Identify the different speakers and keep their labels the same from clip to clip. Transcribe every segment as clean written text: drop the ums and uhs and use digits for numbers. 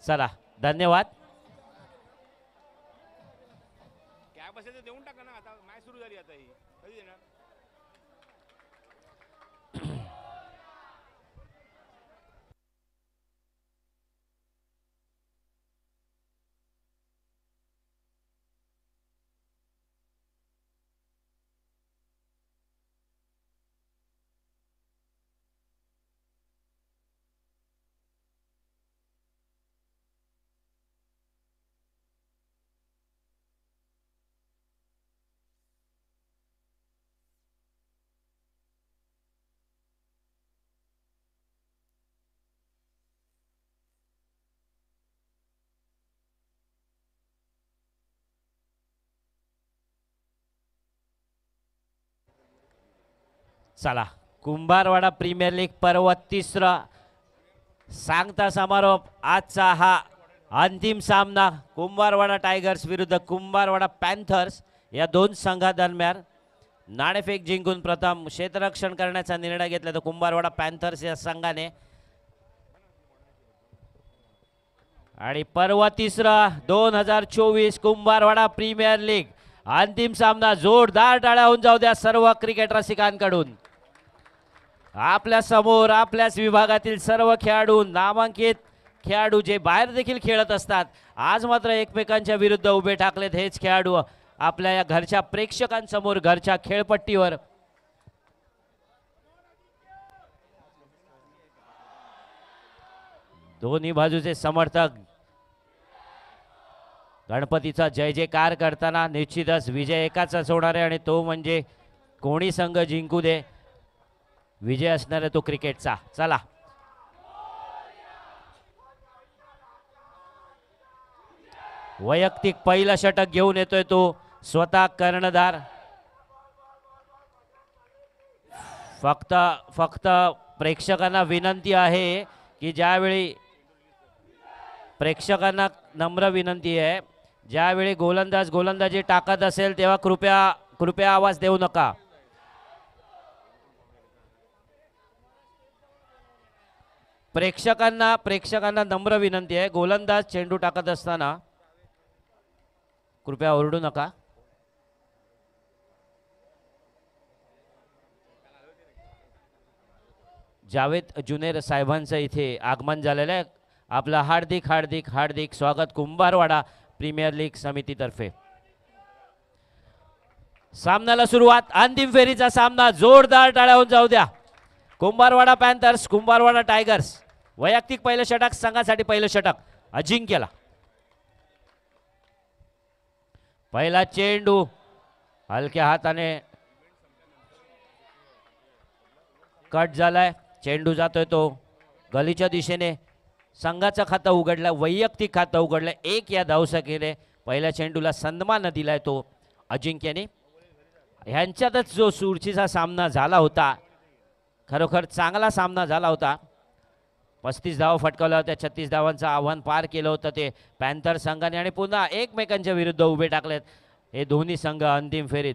Speaker 1: चला धन्यवाद.
Speaker 2: कॅप असेल तर देऊन टाका ना, आता मॅच सुरू झाली, आता ही कधी देणार?
Speaker 1: चला कुंभारवाडा प्रीमियर लीग पर्व तिसरा सांगता समारोप. आजचा हा अंतिम सामना कुंभारवाडा टायगर्स विरुद्ध कुंभारवाडा पॅन्थर्स या दोन संघादरम्यान. नाणेफेक जिंकून प्रथम क्षेत्ररक्षण करण्याचा निर्णय घेतला तर कुंभारवाडा पॅन्थर्स या संघाने. आणि पर्व तिसरा 2024 कुंभारवाडा प्रीमियर लीग अंतिम सामना. जोरदार टाळ्या होऊन जाऊ द्या सर्व क्रिकेट रसिकांकडून. आपल्या समोर आपल्याच विभागातील सर्व खेळाडू, नामांकित खेळाडू जे बाहेर देखील खेळत असतात, आज मात्र एकमेकांच्या विरुद्ध उभे ठाकलेत हेच खेळाडू आपल्या या घरच्या प्रेक्षकांसमोर, घरच्या खेळपट्टीवर. दोन्ही बाजूचे समर्थक गणपतीचा जय जयकार करताना निश्चितच विजय एकाचाच होणार आहे आणि तो म्हणजे कोणी संघ जिंकू दे, विजय असणार आहे तो क्रिकेटचा. चला वैयक्तिक पहिला षटक घेऊन येतोय तो स्वतः कर्णधार. फक्त प्रेक्षकांना विनंती आहे की ज्यावेळी प्रेक्षकांना नम्र विनंती आहे, ज्यावेळी गोलंदाज गोलंदाजी टाकत असेल तेव्हा कृपया आवाज देऊ नका. प्रेक्षकांना नम्र विनंती आहे, गोलंदाज चेंडू टाकत असताना कृपया ओरडू नका. जावेद जुनेर साहेबांचं इथे आगमन झालेलं आहे. आपलं हार्दिक हार्दिक हार्दिक स्वागत कुंभारवाडा प्रीमियर लीग समितीतर्फे. सामन्याला सुरुवात. अंतिम फेरीचा सामना. जोरदार टाळ्या होऊन जाऊ द्या. Kumbharwada Panthers Kumbharwada tigers. वैयक्तिक पहिलं षटक संघासाठी पहिलं षटक अजिंक्यला. पहिला चेंडू हलक्या हाताने कट झालाय. चेंडू जातोय तो गलीच्या दिशेने. संघाचं खातं उघडलं, वैयक्तिक खातं उघडलं. एक या धावसंख्येने पहिल्या चेंडूला सन्मान दिलाय तो अजिंक्यने. ह्यांच्यातच जो सुरचीचा सामना झाला होता, खरोखर चांगला सामना झाला होता. 35 धावा फटकावल्या होत्या. 36 धावांचं आव्हान पार केलं होतं ते पॅन्थर संघाने आणि पुन्हा एकमेकांच्या विरुद्ध उभे टाकलेत हे दोन्ही संघ अंतिम फेरीत.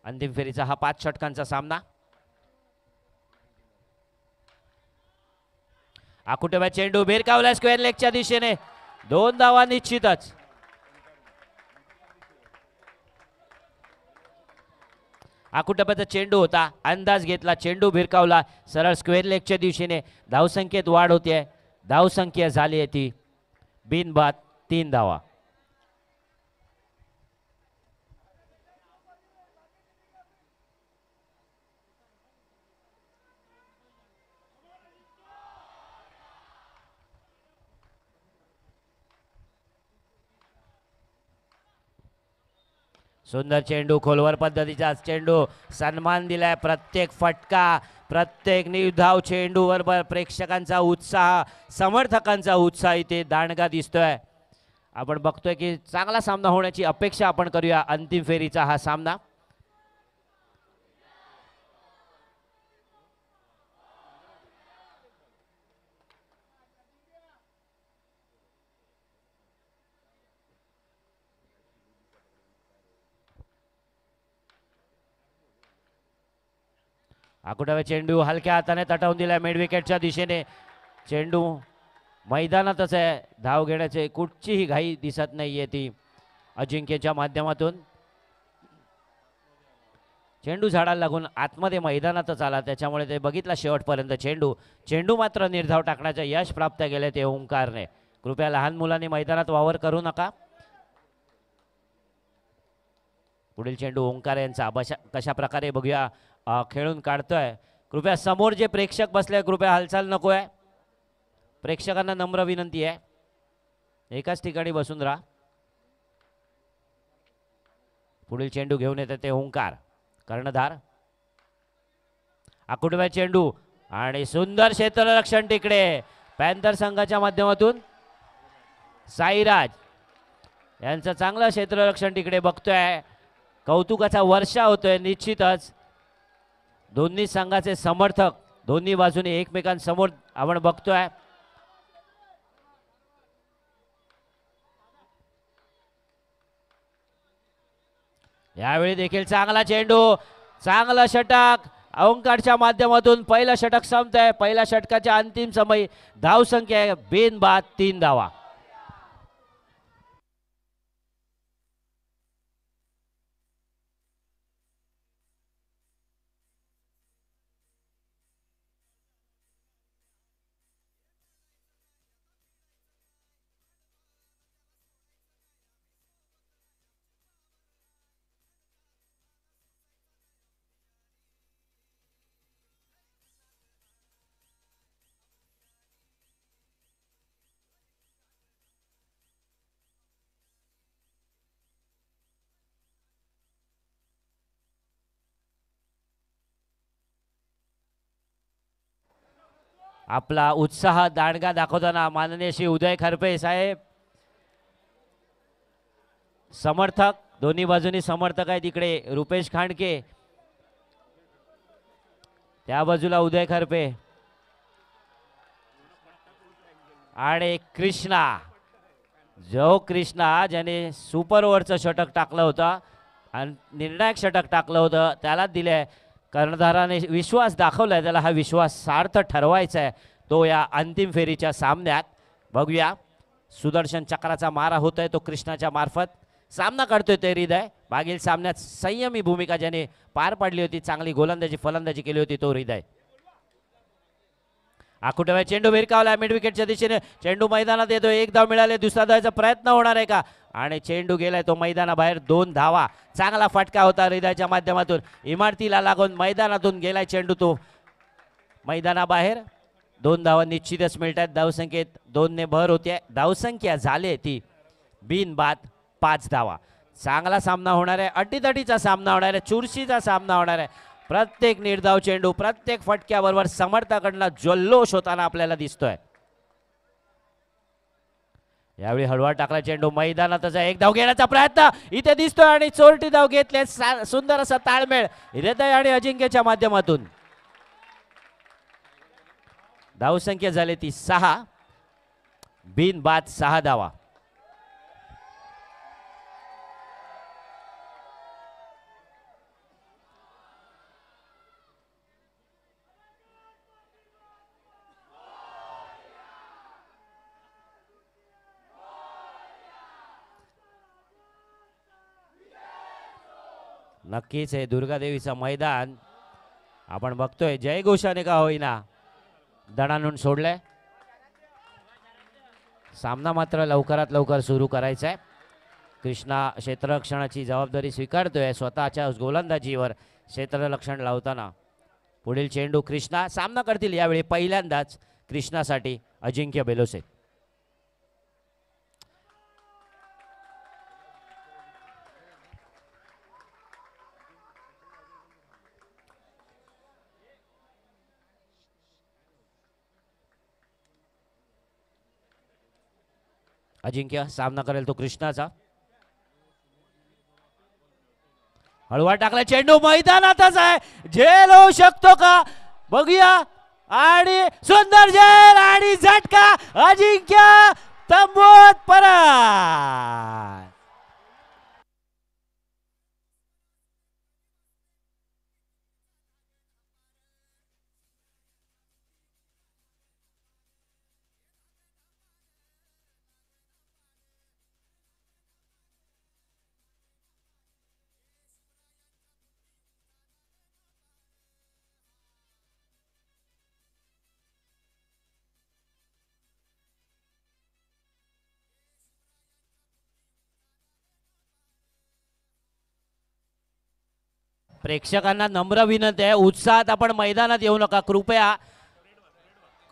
Speaker 1: अंतिम फेरीचा हा 5 षटकांचा सामना. आकुटोबा चेंडू भिरकावला स्क्वेअर लेगच्या दिशेने. 2 धावा निश्चितच. आकुटोबाचा चेंडू होता, अंदाज घेतला, चेंडू भिरकावला सरळ स्क्वेअर लेगच्या दिशेने. धावसंख्येत वाढ होते. धावसंख्या झाली आहे ती बिनबाद 3 धावा. सुंदर चेंडू, खोलवर पद्धतीचा चेंडू. सन्मान दिलाय. प्रत्येक फटका, प्रत्येक निर्धाव चेंडूवर प्रेक्षकांचा उत्साह, समर्थकांचा उत्साह इथे दांडगा दिसतोय. आपण बघतोय की चांगला सामना होण्याची अपेक्षा आपण करूया. अंतिम फेरीचा हा सामना. आकुटावे चेंडू हलक्या हाताने तटवून दिलाय मिड विकेटच्या दिशेने. चेंडू मैदानातच आहे. धाव घेण्याचे कुठचीही घाई दिसत नाहीये ती अजिंक्यच्या माध्यमातून. चेंडू झाडाला लागून आतमध्ये मैदानातच आला, त्याच्यामुळे ते बघितला शेवटपर्यंत चेंडू. चेंडू मात्र निर्धाव टाकण्याचं यश प्राप्त केले ते ओंकारने. कृपया लहान मुलांनी मैदानात वावर करू नका. पुढील चेंडू ओंकार यांचा कशा प्रकारे बघूया खेळून काढतोय. कृपया समोर जे प्रेक्षक बसले कृपया हालचाल नको आहे. प्रेक्षकांना नम्र विनंती आहे एकाच ठिकाणी बसून राहा. पुढील चेंडू घेऊन येते ते ओंकार. कर्णधार आकुटव्या चेंडू आणि सुंदर क्षेत्ररक्षण तिकडे पॅन्थर संघाच्या माध्यमातून साईराज यांचं चांगलं क्षेत्ररक्षण तिकडे बघतोय. कौतुकाचा वर्षा होतोय. निश्चितच दोन्ही संघाचे समर्थक दोन्ही बाजूने एकमेकांसमोर आपण बघतोय. यावेळी देखील चांगला चेंडू, चांगला षटक ओंकारच्या माध्यमातून. पहिलं षटक संपतंय. पहिल्या षटकाच्या अंतिम समय धावसंख्या आहे बेनबाद 3 धावा. आपला उत्साह दांडगा दाखवताना माननीय श्री उदय खरपे साहेब, समर्थक दोन्ही बाजूनी समर्थक आहेत. इकडे रुपेश खांडके, त्या बाजूला उदय खरपे आणि कृष्णा. जो कृष्णा ज्याने सुपर ओव्हरचं षटक टाकलं होतं आणि निर्णायक षटक टाकलं होतं त्याला दिले. कर्णधाराने विश्वास दाखवलाय, त्याला हा विश्वास सार्थ ठरवायचा आहे तो या अंतिम फेरीच्या सामन्यात. बघूया सुदर्शन चक्राचा मारा होतोय तो कृष्णाच्या मार्फत. सामना काढतोय ते हृदय. मागील सामन्यात संयमी भूमिका ज्याने पार पाडली होती, चांगली गोलंदाजी फलंदाजी केली होती तो हृदय. आकुटव्या चेंडू भिरकावला मिड विकेटच्या दिशेने. चेंडू मैदानात येतो. एक धाव मिळाले. दुसरा धावाचा प्रयत्न होणार आहे का? आणि चेंडू गेलाय तो मैदानाबाहेर. 2 धावा. चांगला फटका होता हृदयाच्या माध्यमातून. इमारतीला लागून मैदानातून गेलाय चेंडू तो मैदानाबाहेर. 2 धावा निश्चितच मिळतात. धावसंख्येत 2 ने भर होते. धावसंख्या झाली ती बिनबाद 5 धावा. चांगला सामना होणार आहे. अटीतटीचा सामना होणार आहे. चुरशीचा सामना होणार आहे. प्रत्येक निर्धाव चेंडू, प्रत्येक फटक्याबरोबर समर्थकांना जल्लोष होताना आपल्याला दिसतोय. यावेळी हळवा टाकला चेंडू मैदानातच आहे. एक धाव घेण्याचा प्रयत्न इथे दिसतोय आणि चोरटी धाव घेतले. सुंदर असा ताळमेळ हृदय आणि अजिंक्यच्या माध्यमातून. धावसंख्या झाली ती 6 बिनबाद 6 धावा. नक्कीच हे दुर्गादेवीचं मैदान आपण बघतोय. जयघोषाने का होईना दणानून सोडलंय. सामना मात्र लवकरात लवकर सुरू करायचा आहे. कृष्णा क्षेत्ररक्षणाची जबाबदारी स्वीकारतोय स्वतःच्या गोलंदाजीवर क्षेत्ररक्षण लावताना. पुढील चेंडू कृष्णा सामना करतील यावेळी पहिल्यांदाच कृष्णासाठी अजिंक्य बेलोसे. अजिंक्य सामना करेल तो कृष्णाचा. हळवा टाकला चेंडू मैदानातच आहे. झेल होऊ शकतो का बघूया. आणि सुंदर झेल आणि झटका. अजिंक्य तंबूत परत. प्रेक्षकांना नम्र विनंती आहे, उत्साहात आपण मैदानात येऊ नका कृपया.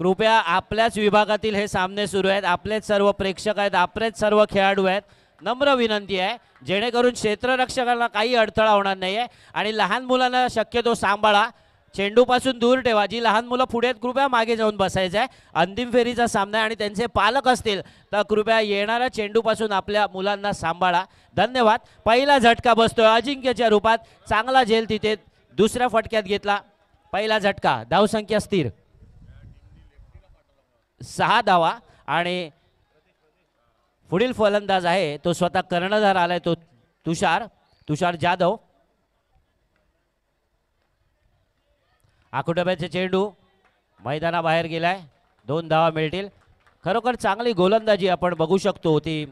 Speaker 1: कृपया आपल्याच विभागातील हे सामने सुरू आहेत, आपलेच सर्व प्रेक्षक आहेत, आपलेच सर्व खेळाडू आहेत. नम्र विनंती आहे जेणेकरून क्षेत्ररक्षकांना काही अडथळा होणार नाही आहे. आणि लहान मुलांना शक्यतो सांभाळा, चेंडूपासून दूर ठेवा. जी लहान मुलं पुढे आहेत कृपया मागे जाऊन बसायचं आहे. अंतिम फेरीचा सामना आहे आणि त्यांचे पालक असतील तर कृपया येणाऱ्या चेंडूपासून आपल्या मुलांना सांभाळा. धन्यवाद. पहिला झटका बसतोय अजिंक्यच्या रूपात, चांगला झेल तिथे दुसऱ्या फटक्यात घेतला. पहिला झटका, धावसंख्या स्थिर 6 धावा. आणि पुढील फलंदाज आहे तो स्वतः कर्णधार आलाय, तो तुषार जाधव. आकुटोब्याचे चेंडू मैदानाबाहेर गेलाय, 2 धावा मिळतील. खरोखर चांगली गोलंदाजी आपण बघू शकतो ती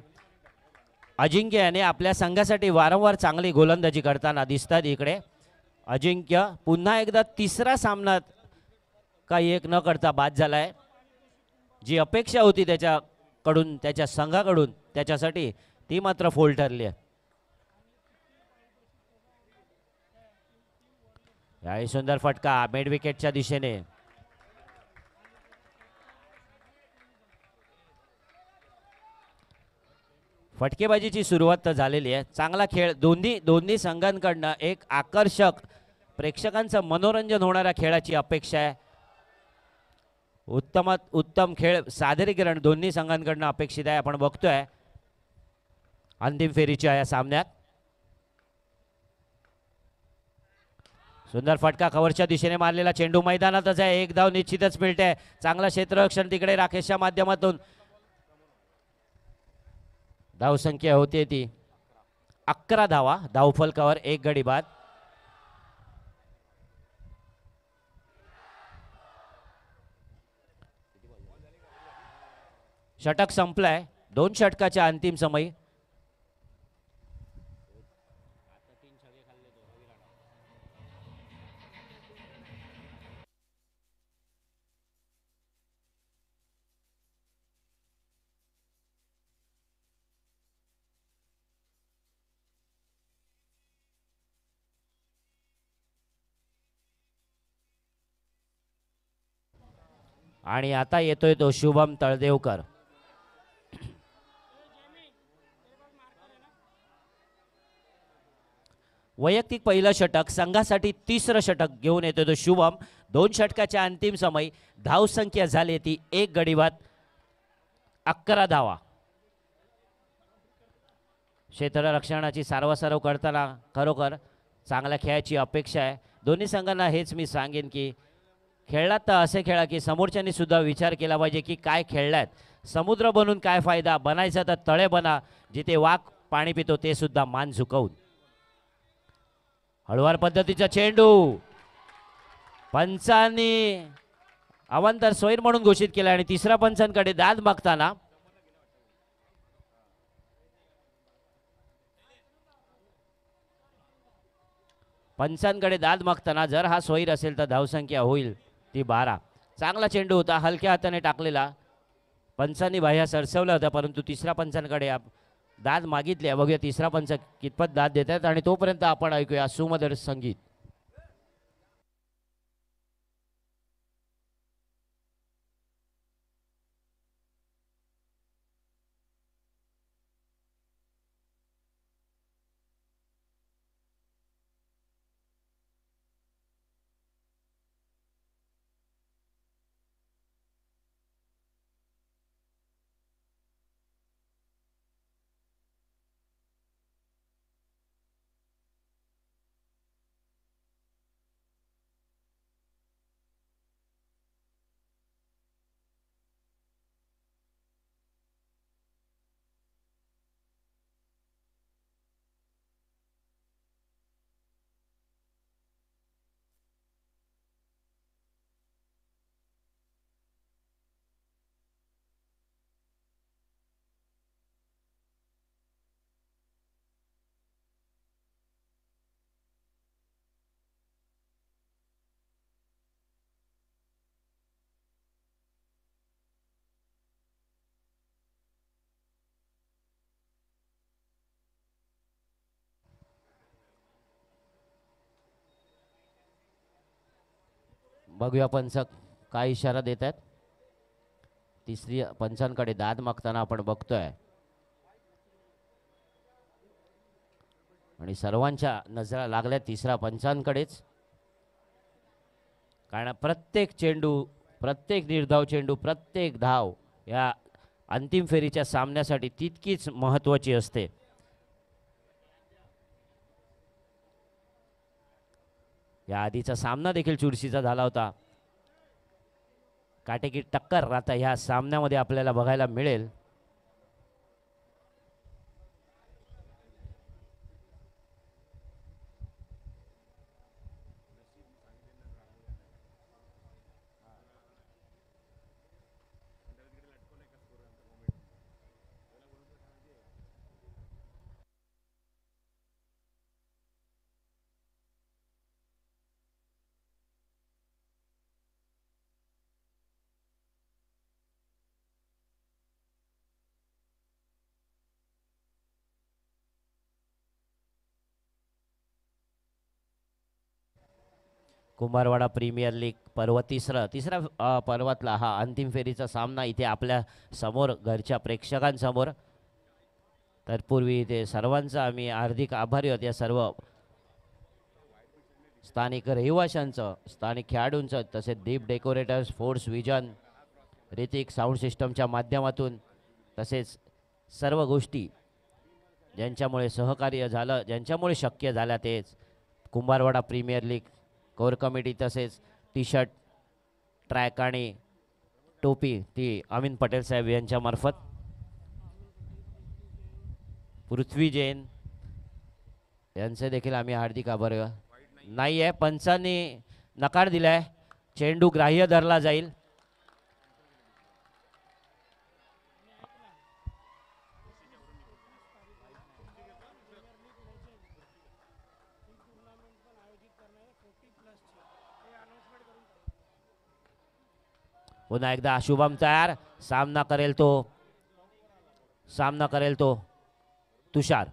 Speaker 1: अजिंक्य याने आपल्या संघासाठी वारंवार चांगली गोलंदाजी करताना दिसतात. इकडे अजिंक्य पुन्हा एकदा तिसरा सामना काही एक न करता बाद झालाय. जी अपेक्षा होती त्याच्याकडून, त्याच्या संघाकडून त्याच्यासाठी, ती मात्र फोल ठरली आहे. याही सुंदर फटका मिड विकेटच्या दिशेने. फटकेबाजीची सुरुवात तर झालेली आहे. चांगला खेळ दोन्ही संघांकडनं, एक आकर्षक प्रेक्षकांचं मनोरंजन होणाऱ्या खेळाची अपेक्षा आहे. उत्तम खेळ सादरीकरण दोन्ही संघांकडनं अपेक्षित आहे. आपण बघतोय अंतिम फेरीच्या या सामन्यात. सुंदर फटका कव्हरच्या दिशेने मारलेला चेंडू मैदानातच आहे, एक धाव निश्चितच मिळते. चांगला क्षेत्ररक्षण तिकडे राकेशच्या माध्यमातून. धावसंख्या होते ती 11 धावा, धावफलकावर 1 गडी बाद. षटक संपलाय, 2 षटकाच्या अंतिम समयी. आणि आता येतोय तो शुभम तळदेवकर. वैयक्तिक पहिलं षटक, संघासाठी तिसरं षटक घेऊन येतोय तो शुभम. 2 षटकाच्या अंतिम समयी धावसंख्या झाली ती 1 गडी बाद, 11 धावा. क्षेत्ररक्षणाची सारवासारव करताना खरोखर चांगल्या खेळाची अपेक्षा आहे. दोन्ही संघांना हेच मी सांगेन की खेळलात तर असे खेळा की समोरच्यांनी सुद्धा विचार केला पाहिजे की काय खेळलात. समुद्र बनून काय फायदा, बनायचा तर तळे बना, जिथे वाघ पाणी पितो ते सुद्धा मान झुकवून. हळुवार पद्धतीचा चेंडू पंचांनी अवांतर स्वैर म्हणून घोषित केला आणि तिसरा पंचांकडे दाद मागताना जर हा स्वैर असेल तर धावसंख्या होईल ती 12. चांगला चेंडू होता, हलक्या हाताने टाकलेला, पंचांनी बाह्या सरसवला होता, परंतु तिसऱ्या पंचांकडे दाद मागितली. बघूया तिसरा पंच कितपत दाद देतात आणि तोपर्यंत आपण ऐकूया सुमधुर संगीत. बघूया पंच काय इशारा देत आहेत. तिसरी पंचांकडे दाद मागताना आपण बघतोय आणि सर्वांच्या नजरा लागल्या तिसऱ्या पंचांकडेच. कारण प्रत्येक चेंडू, प्रत्येक निर्धाव चेंडू, प्रत्येक धाव या अंतिम फेरीच्या सामन्यासाठी तितकीच महत्त्वाची असते. या आधीचा सामना देखील चुरशीचा झाला होता. काटेकी टक्कर आता ह्या सामन्यामध्ये आपल्याला बघायला मिळेल. कुंभारवाडा प्रीमियर लीग पर्व तिसऱ्या पर्वातला हा अंतिम फेरीचा सामना इथे आपल्या समोर घरच्या प्रेक्षकांसमोर. तत्पूर्वी इथे सर्वांचा आम्ही हार्दिक आभारी आहोत. या सर्व स्थानिक रहिवाशांचं, स्थानिक खेळाडूंचं, तसेच Deep decorators, force vision, Hrithik sound सिस्टमच्या माध्यमातून, तसेच सर्व गोष्टी ज्यांच्यामुळे सहकार्य झालं, ज्यांच्यामुळे शक्य झाल्या, तेच Kumbharwada premier league core committee, तसेच टी शर्ट, ट्रॅक आणि टोपी ती अमीन पटेल साहेब यांच्या मार्फत. पृथ्वी जैन यांचे देखील आम्ही हार्दिक आभार. नाही आहे, पंचांनी नकार दिलाय. चेंडू ग्राह्य धरला जाईल. पुन्हा एकदा शुभम तयार. सामना करेल तो तुषार.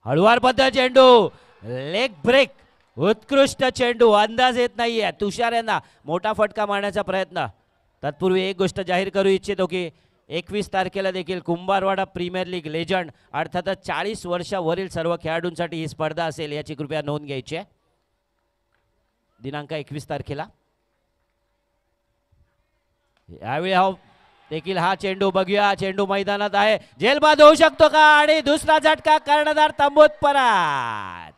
Speaker 1: हळुवार पद्धत चेंडू, लेग ब्रेक, उत्कृष्ट चेंडू. अंदाज येत नाहीये तुषार यांना मोठा फटका मारण्याचा प्रयत्न. तत्पूर्वी एक गोष्ट जाहीर करू इच्छितो की 21 तारखेला देखील कुंभारवाडा प्रीमियर लीग लेजंड अर्थातच 40 वर्षावरील सर्व खेळाडूंसाठी ही स्पर्धा असेल, याची कृपया नोंद घ्यायची आहे. दिनांक 21 तारखेला. यावेळी देखील हा चेंडू बघूया. चेंडू मैदानात आहे, जेलबाद होऊ शकतो का? आणि दुसरा झटका, कर्णधार तंबूत परत.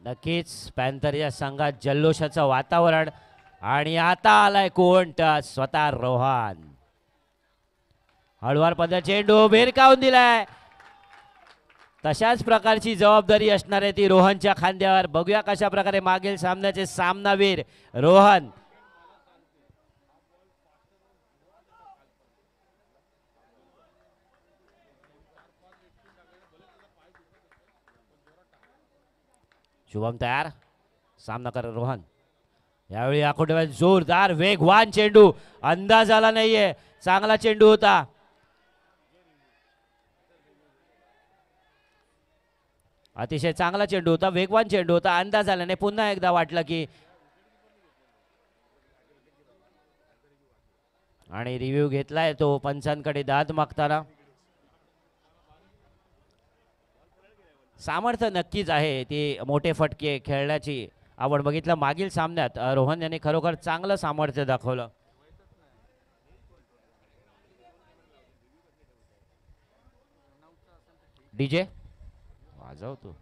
Speaker 1: नक्कीच पॅन्थर या संघात जल्लोषाचं वातावरण. आणि आता आलाय कोण? स्वतः रोहन. हळुवार पद्धत चेंडू भिरकावून दिलाय. तशाच प्रकारची जबाबदारी असणार आहे ती रोहनच्या खांद्यावर. बघूया कशा प्रकारे मागील सामन्याचे सामनावीर रोहन शुभम तयार. सामना कर रोहन. यावेळी आखोटेवर जोरदार वेगवान चेंडू. अंदाज आला नाहीये, चांगला चेंडू होता. अतिशय चांगला चेंडू होता, वेगवान चेंडू होता. अंदाज आला नाही. पुन्हा एकदा वाटलं की, आणि रिव्ह्यू घेतलाय तो पंचांकडे दाद मागताना. सामर्थ्य नक्कीच आहे, ती मोठे फटके खेळण्याची आवड. बघितलं मागील सामन्यात रोहन यांनी खरोखर चांगलं सामर्थ्य दाखवलं. डीजे वाजव तू.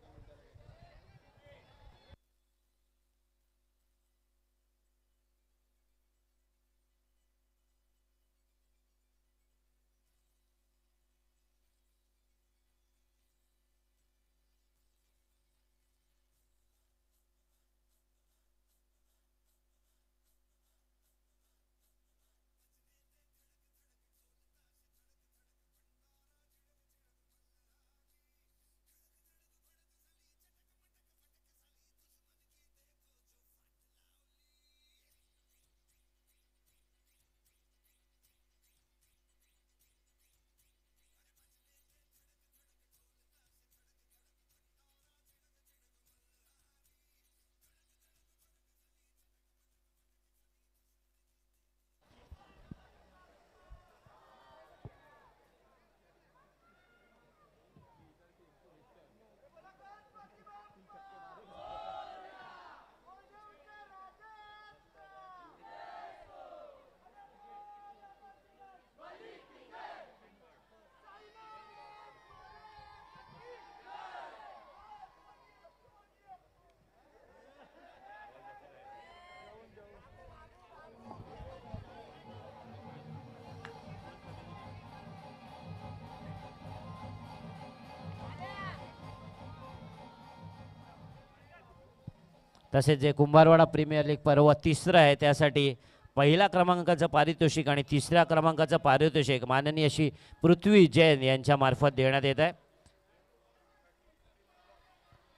Speaker 1: तसेच जे कुंभारवाडा प्रीमियर लीग पर्व तिसरं आहे त्यासाठी पहिल्या क्रमांकाचं पारितोषिक आणि तिसऱ्या क्रमांकाचं पारितोषिक माननीय श्री पृथ्वी जैन यांच्या मार्फत देण्यात येत आहे.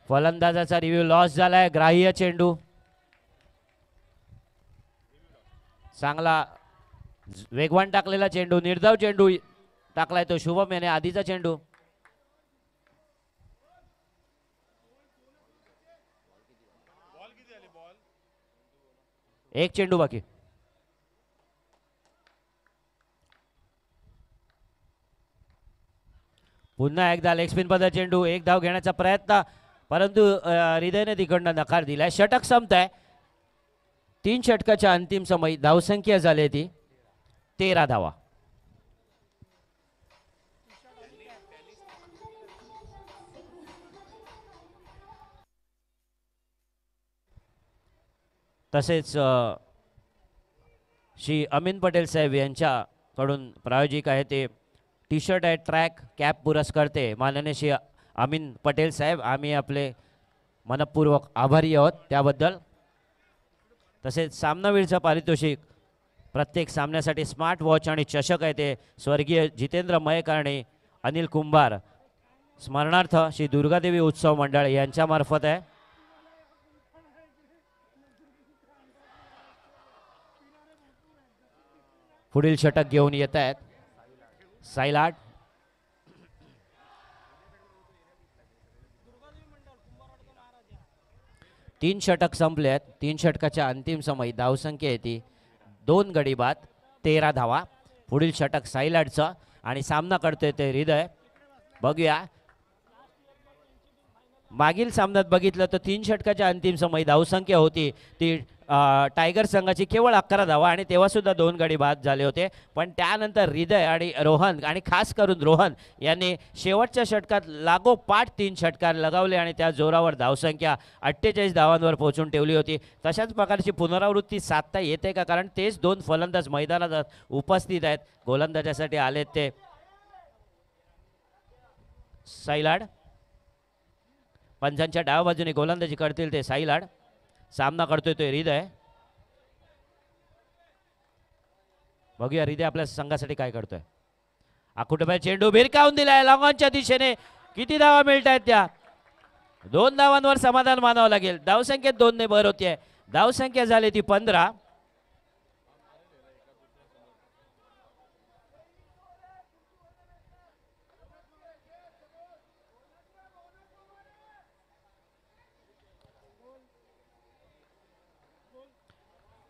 Speaker 1: फलंदाजाचा रिव्ह्यू लॉस झालाय. ग्राह्य चेंडू चांगला वेगवान टाकलेला चेंडू, निर्धाव चेंडू टाकलाय तो शुभम याने. आधीचा चेंडू
Speaker 2: बॉल किती झाले बॉल?
Speaker 1: एक चेंडू बाकी. पुन्हा एकदा लेग स्पिन पद्धत चेंडू, एक धाव घेण्याचा प्रयत्न परंतु हृदयने तिकडनं नकार दिलाय. षटक संपताय. 3 षटकाच्या अंतिम समय धावसंख्या झाली ती 13 धावा. तसेच श्री अमीन पटेल साहेब यांच्याकडून प्रायोजिक आहे ते टी शर्ट आहे ट्रॅक कॅप पुरस्कर्ते माननीय श्री अमीन पटेल साहेब. आम्ही आपले मनपूर्वक आभारी आहोत त्याबद्दल. तसेच सामनावीरचं पारितोषिक प्रत्येक सामन्यासाठी स्मार्ट वॉच आणि चषक आहे ते स्वर्गीय जितेंद्र मयेकारणे अनिल कुंभार स्मरणार्थ श्री दुर्गादेवी उत्सव मंडळ यांच्या मार्फत आहे. पुढील षटक घेऊन येत आहेत साईलाट. तीन षटक संपले आहेत. 3 षटकाच्या अंतिम समय धावसंख्या येते 2 गडी बाद 13 धावा. पुढील षटक साईलाटचं आणि सामना करतोय ते हृदय. बघूया मागील सामन्यात बघितलं तर 3 षटकाच्या अंतिम समय धावसंख्या होती ती टायगर संघाची केवळ 11 धावा आणि तेव्हा सुद्धा 2 गडी बाद झाले होते. पण त्यानंतर हृदय आणि रोहन आणि खास करून रोहन यांनी शेवटच्या षटकात लागोपाठ 3 षटकार लगावले आणि त्या जोरावर धावसंख्या 48 धावांवर पोहोचून ठेवली होती. तशाच प्रकारची पुनरावृत्ती साधता येते का, कारण तेच 2 फलंदाज मैदानात उपस्थित आहेत. गोलंदाजासाठी आलेत ते साईलाड. पंचांच्या डाव्या बाजूने गोलंदाजी करतील ते साईलाड. सामना करतोय तो हृदय. बघूया हृदय आपल्या संघासाठी काय करतोय. आकुटबाई चेंडू भिरकावून दिलाय लॉंगॉनच्या दिशेने. किती धावा मिळत आहेत त्या 2 धावांवर समाधान मानावं लागेल. धावसंख्येत 2 ने भर होतीये. धावसंख्या झाली ती 15.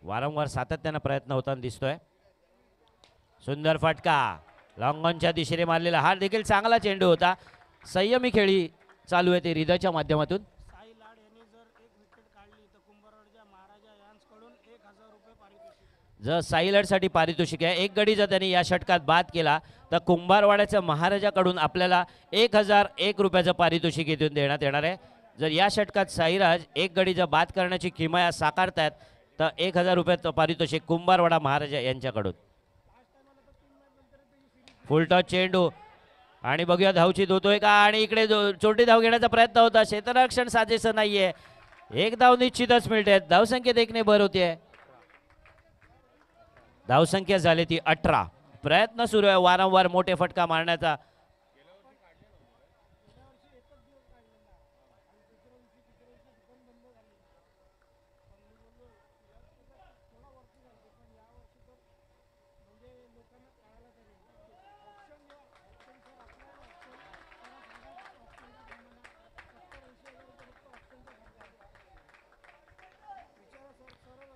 Speaker 1: वारंवार सातत्यानं प्रयत्न होताना दिसतोय. सुंदर फटका लॉंगॉनच्या दिशेने मारलेला हा देखील चांगला चेंडू होता. संयमी खेळी चालू आहे ते हृदयच्या माध्यमातून. जर साईलाडसाठी पारितोषिक आहे 1 गडी जर त्यांनी या षटकात बाद केला तर कुंभारवाड्याच्या महाराजाकडून आपल्याला 1001 रुपयाचं पारितोषिक इथून देण्यात येणार आहे. जर या षटकात साईराज 1 गडी जर बाद करण्याची किमया साकारतायत तर 1000 रुपये पारितोषिक कुंभारवाडा महाराजा यांच्याकडून. फुल टॉस चेंडू आणि बघूया धावची धोतोय का आणि इकडे छोटी धाव घेण्याचा प्रयत्न होता. क्षेत्ररक्षण साजेसं नाहीये. 1 धाव निश्चितच मिळते. धावसंख्येत 1 ने भर होतीये. धावसंख्या झाली ती 18. प्रयत्न सुरू आहे वारंवार मोठे फटका मारण्याचा.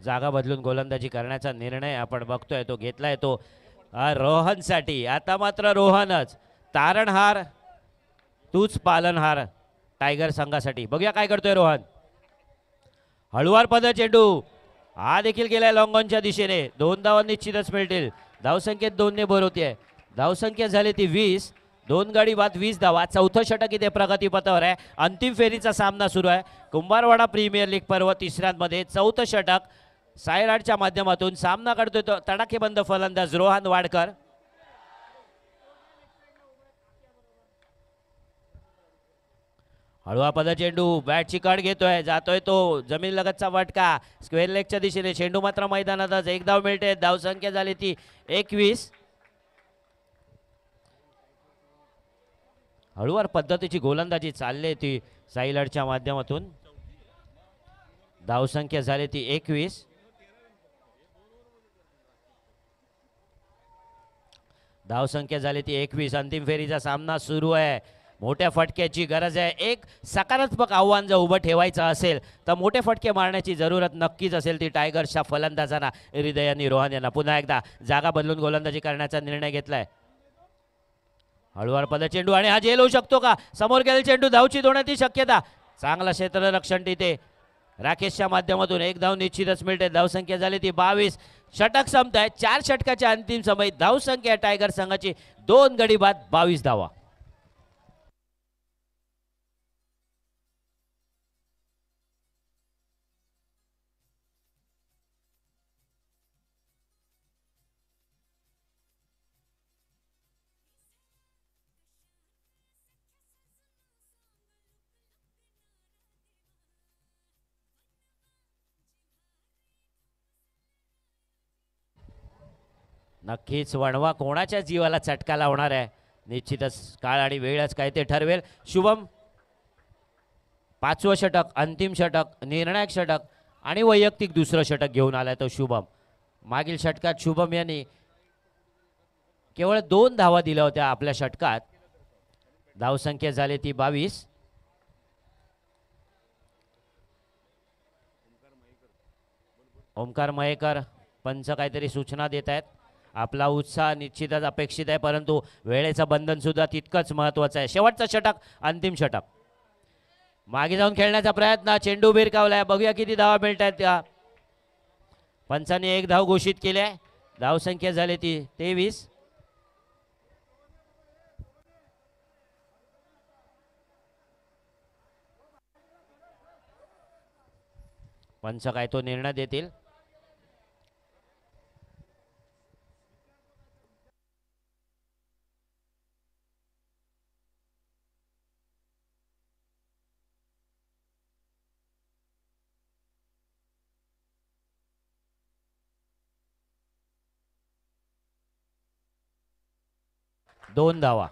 Speaker 1: जागा बदलून गोलंदाजी करण्याचा निर्णय आपण बघतोय तो घेतलाय तो रोहनसाठी. आता मात्र रोहनच तारणहार तूच पालनहार टायगर संघासाठी. बघूया काय करतोय रोहन. हळुवार पद चेंडू हा देखील गेलाय लॉंगॉनच्या दिशेने. 2 धावा निश्चितच मिळतील. धावसंख्येत 2 ने भर होतीये. धावसंख्या झाली ती 20. 2 गडी बाद 20 धावा. चौथं षटक इथे प्रगतीपथावर आहे. अंतिम फेरीचा सामना सुरू आहे. कुंभारवाडा प्रीमियर लीग पर्व तिसऱ्यांमध्ये 4थं षटक साईराडच्या माध्यमातून. सामना करतोय तो तडाखेबंद फलंदाज रोहन वाडकर. हळूवा पद चेंडू बॅटची कड घेतोय, जातोय तो जमीन लगतचा फटका स्क्वेअर लेगच्या दिशेने. चेंडू मात्र मैदानातच. एक धाव मिळते. धावसंख्या झाली ती 21. हळूवार पद्धतीची गोलंदाजी चालली ती साईलडच्या माध्यमातून. धावसंख्या झाली ती 21. धावसंख्या झाली ती 21. अंतिम फेरीचा सामना सुरू आहे. मोठ्या फटक्याची गरज आहे. एक सकारात्मक आव्हान जर उभं ठेवायचं असेल तर मोठे फटके मारण्याची जरूरत नक्कीच असेल ती टायगर्सच्या फलंदाजांना. हृदय आणि रोहन यांना पुन्हा एकदा जागा बदलून गोलंदाजी करण्याचा निर्णय घेतलाय. हळूवार पद चेंडू आणि हा झेल होऊ शकतो का? समोर गेलेला चेंडू धावची होण्याची शक्यता. चांगला क्षेत्ररक्षण तिथे राकेशच्या माध्यमातून. एक धाव निश्चितच मिळते. धावसंख्या झाली ती 22. षटक संपताय. 4 षटकाच्या अंतिम समय. धावसंख्या टायगर संघाची 2 गडी बाद 22 धावा. नक्कीच वणवा कोणाच्या जीवाला चटका लावणार आहे निश्चितच. काळ आणि वेळच काय ते ठरवेल. शुभम 5वं षटक, अंतिम षटक, निर्णायक षटक आणि वैयक्तिक दुसरं षटक घेऊन आलाय तो शुभम. मागील षटकात शुभम यांनी केवळ 2 धावा दिल्या होत्या आपल्या षटकात. धावसंख्या झाली ती 22. ओमकार मयेकर पंच काहीतरी सूचना देत आहेत. आपला उत्साह निश्चितच अपेक्षित आहे, परंतु वेळेचं बंधन सुद्धा तितकंच महत्वाचं आहे. शेवटचं षटक, अंतिम षटक. मागे जाऊन खेळण्याचा प्रयत्न. चेंडू भिरकावलाय. बघूया किती धावा मिळत आहेत त्या. पंचांनी 1 धाव घोषित केली आहे. धावसंख्या झाली ती 23. पंच काय तो निर्णय देतील. दोन धावा.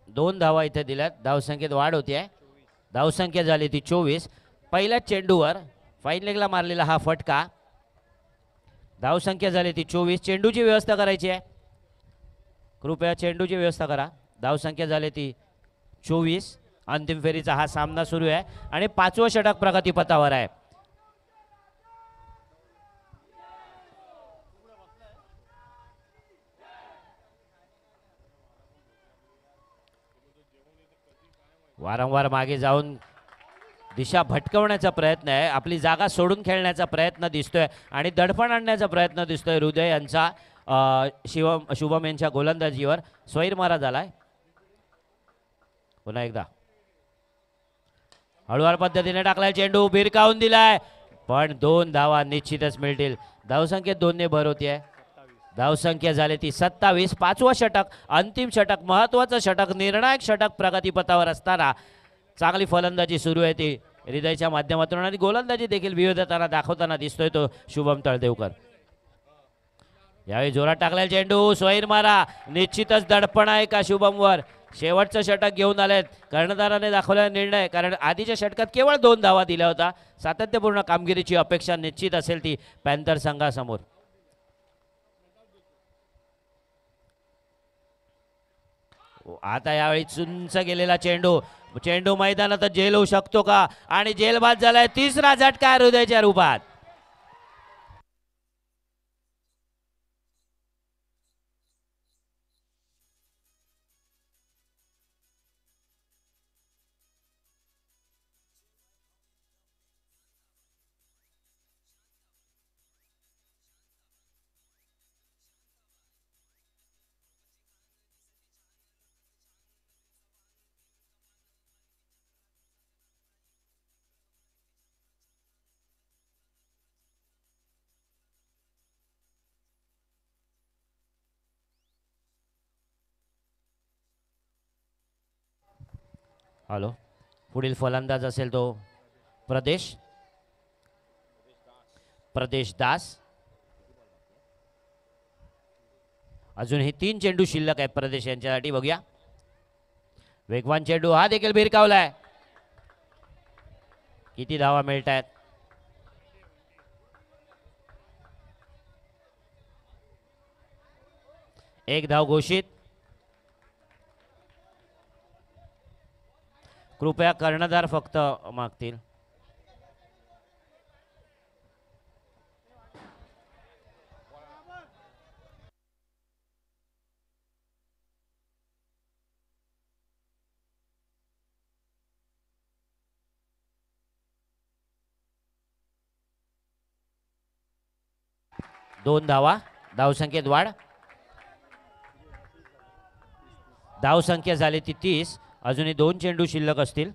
Speaker 1: दोन धावा इथे दिल्यात. धावसंख्येत वाढ होती आहे. धावसंख्या झाली ती 24. पहिल्याच चेंडूवर फाईन लेगला मारलेला हा फटका. धावसंख्या झाली ती 24. चेंडूची व्यवस्था करायची आहे. कृपया चेंडूची व्यवस्था करा. धावसंख्या झाली ती 24. अंतिम फेरीचा हा सामना सुरू आहे आणि 5वं षटक प्रगतीपथावर आहे. वारंवार मागे जाऊन दिशा भटकवण्याचा प्रयत्न आहे. आपली जागा सोडून खेळण्याचा प्रयत्न दिसतोय आणि दडपण आणण्याचा प्रयत्न दिसतोय हृदय यांचा शुभम यांच्या गोलंदाजीवर. स्वैर मारा झालाय. पुन्हा एकदा हळूवार पद्धतीने टाकलाय चेंडू. भिरकावून दिलाय पण 2 धावा निश्चितच मिळतील. धावसंख्येत 2 ने भर होतीये. धावसंख्या झाली ती 27. 5वं षटक, अंतिम षटक, महत्वाचं षटक, निर्णायक षटक प्रगतीपथावर असताना चांगली फलंदाजी सुरू आहे ती हृदयच्या माध्यमातून आणि गोलंदाजी देखील विविधता दाखवताना दिसतोय तो शुभम तळदेवकर. यावेळी जोरात टाकलेला चेंडू. स्वैर मारा. निश्चितच दडपण आहे का शुभमवर. शेवटचं षटक घेऊन आलेत. कर्णधाराने दाखवलेला निर्णय, कारण आधीच्या षटकात केवळ 2 धावा दिल्या होत्या. सातत्यपूर्ण कामगिरीची अपेक्षा निश्चित असेल ती पॅन्थर संघासमोर. आता यावेळी चुंच गेलेला चेंडू. चेंडू मैदानात झेल होऊ शकतो का? आणि झेल बाद झालाय. 3रा झटका हृदयच्या रूपात. हॅलो, पुढील फलंदाज असेल तो प्रदेश दास. अजूनही 3 चेंडू शिल्लक आहेत प्रदेश यांच्यासाठी. बघूया, वेगवान चेंडू हा देखील भिरकावलाय. किती धावा मिळत आहेत? एक धाव घोषित. कृपया कर्णधार फक्त मागतील. दोन धावा, धावसंख्येत वाढ. धावसंख्या झाली ती 30. अजूनही 2 चेंडू शिल्लक असतील.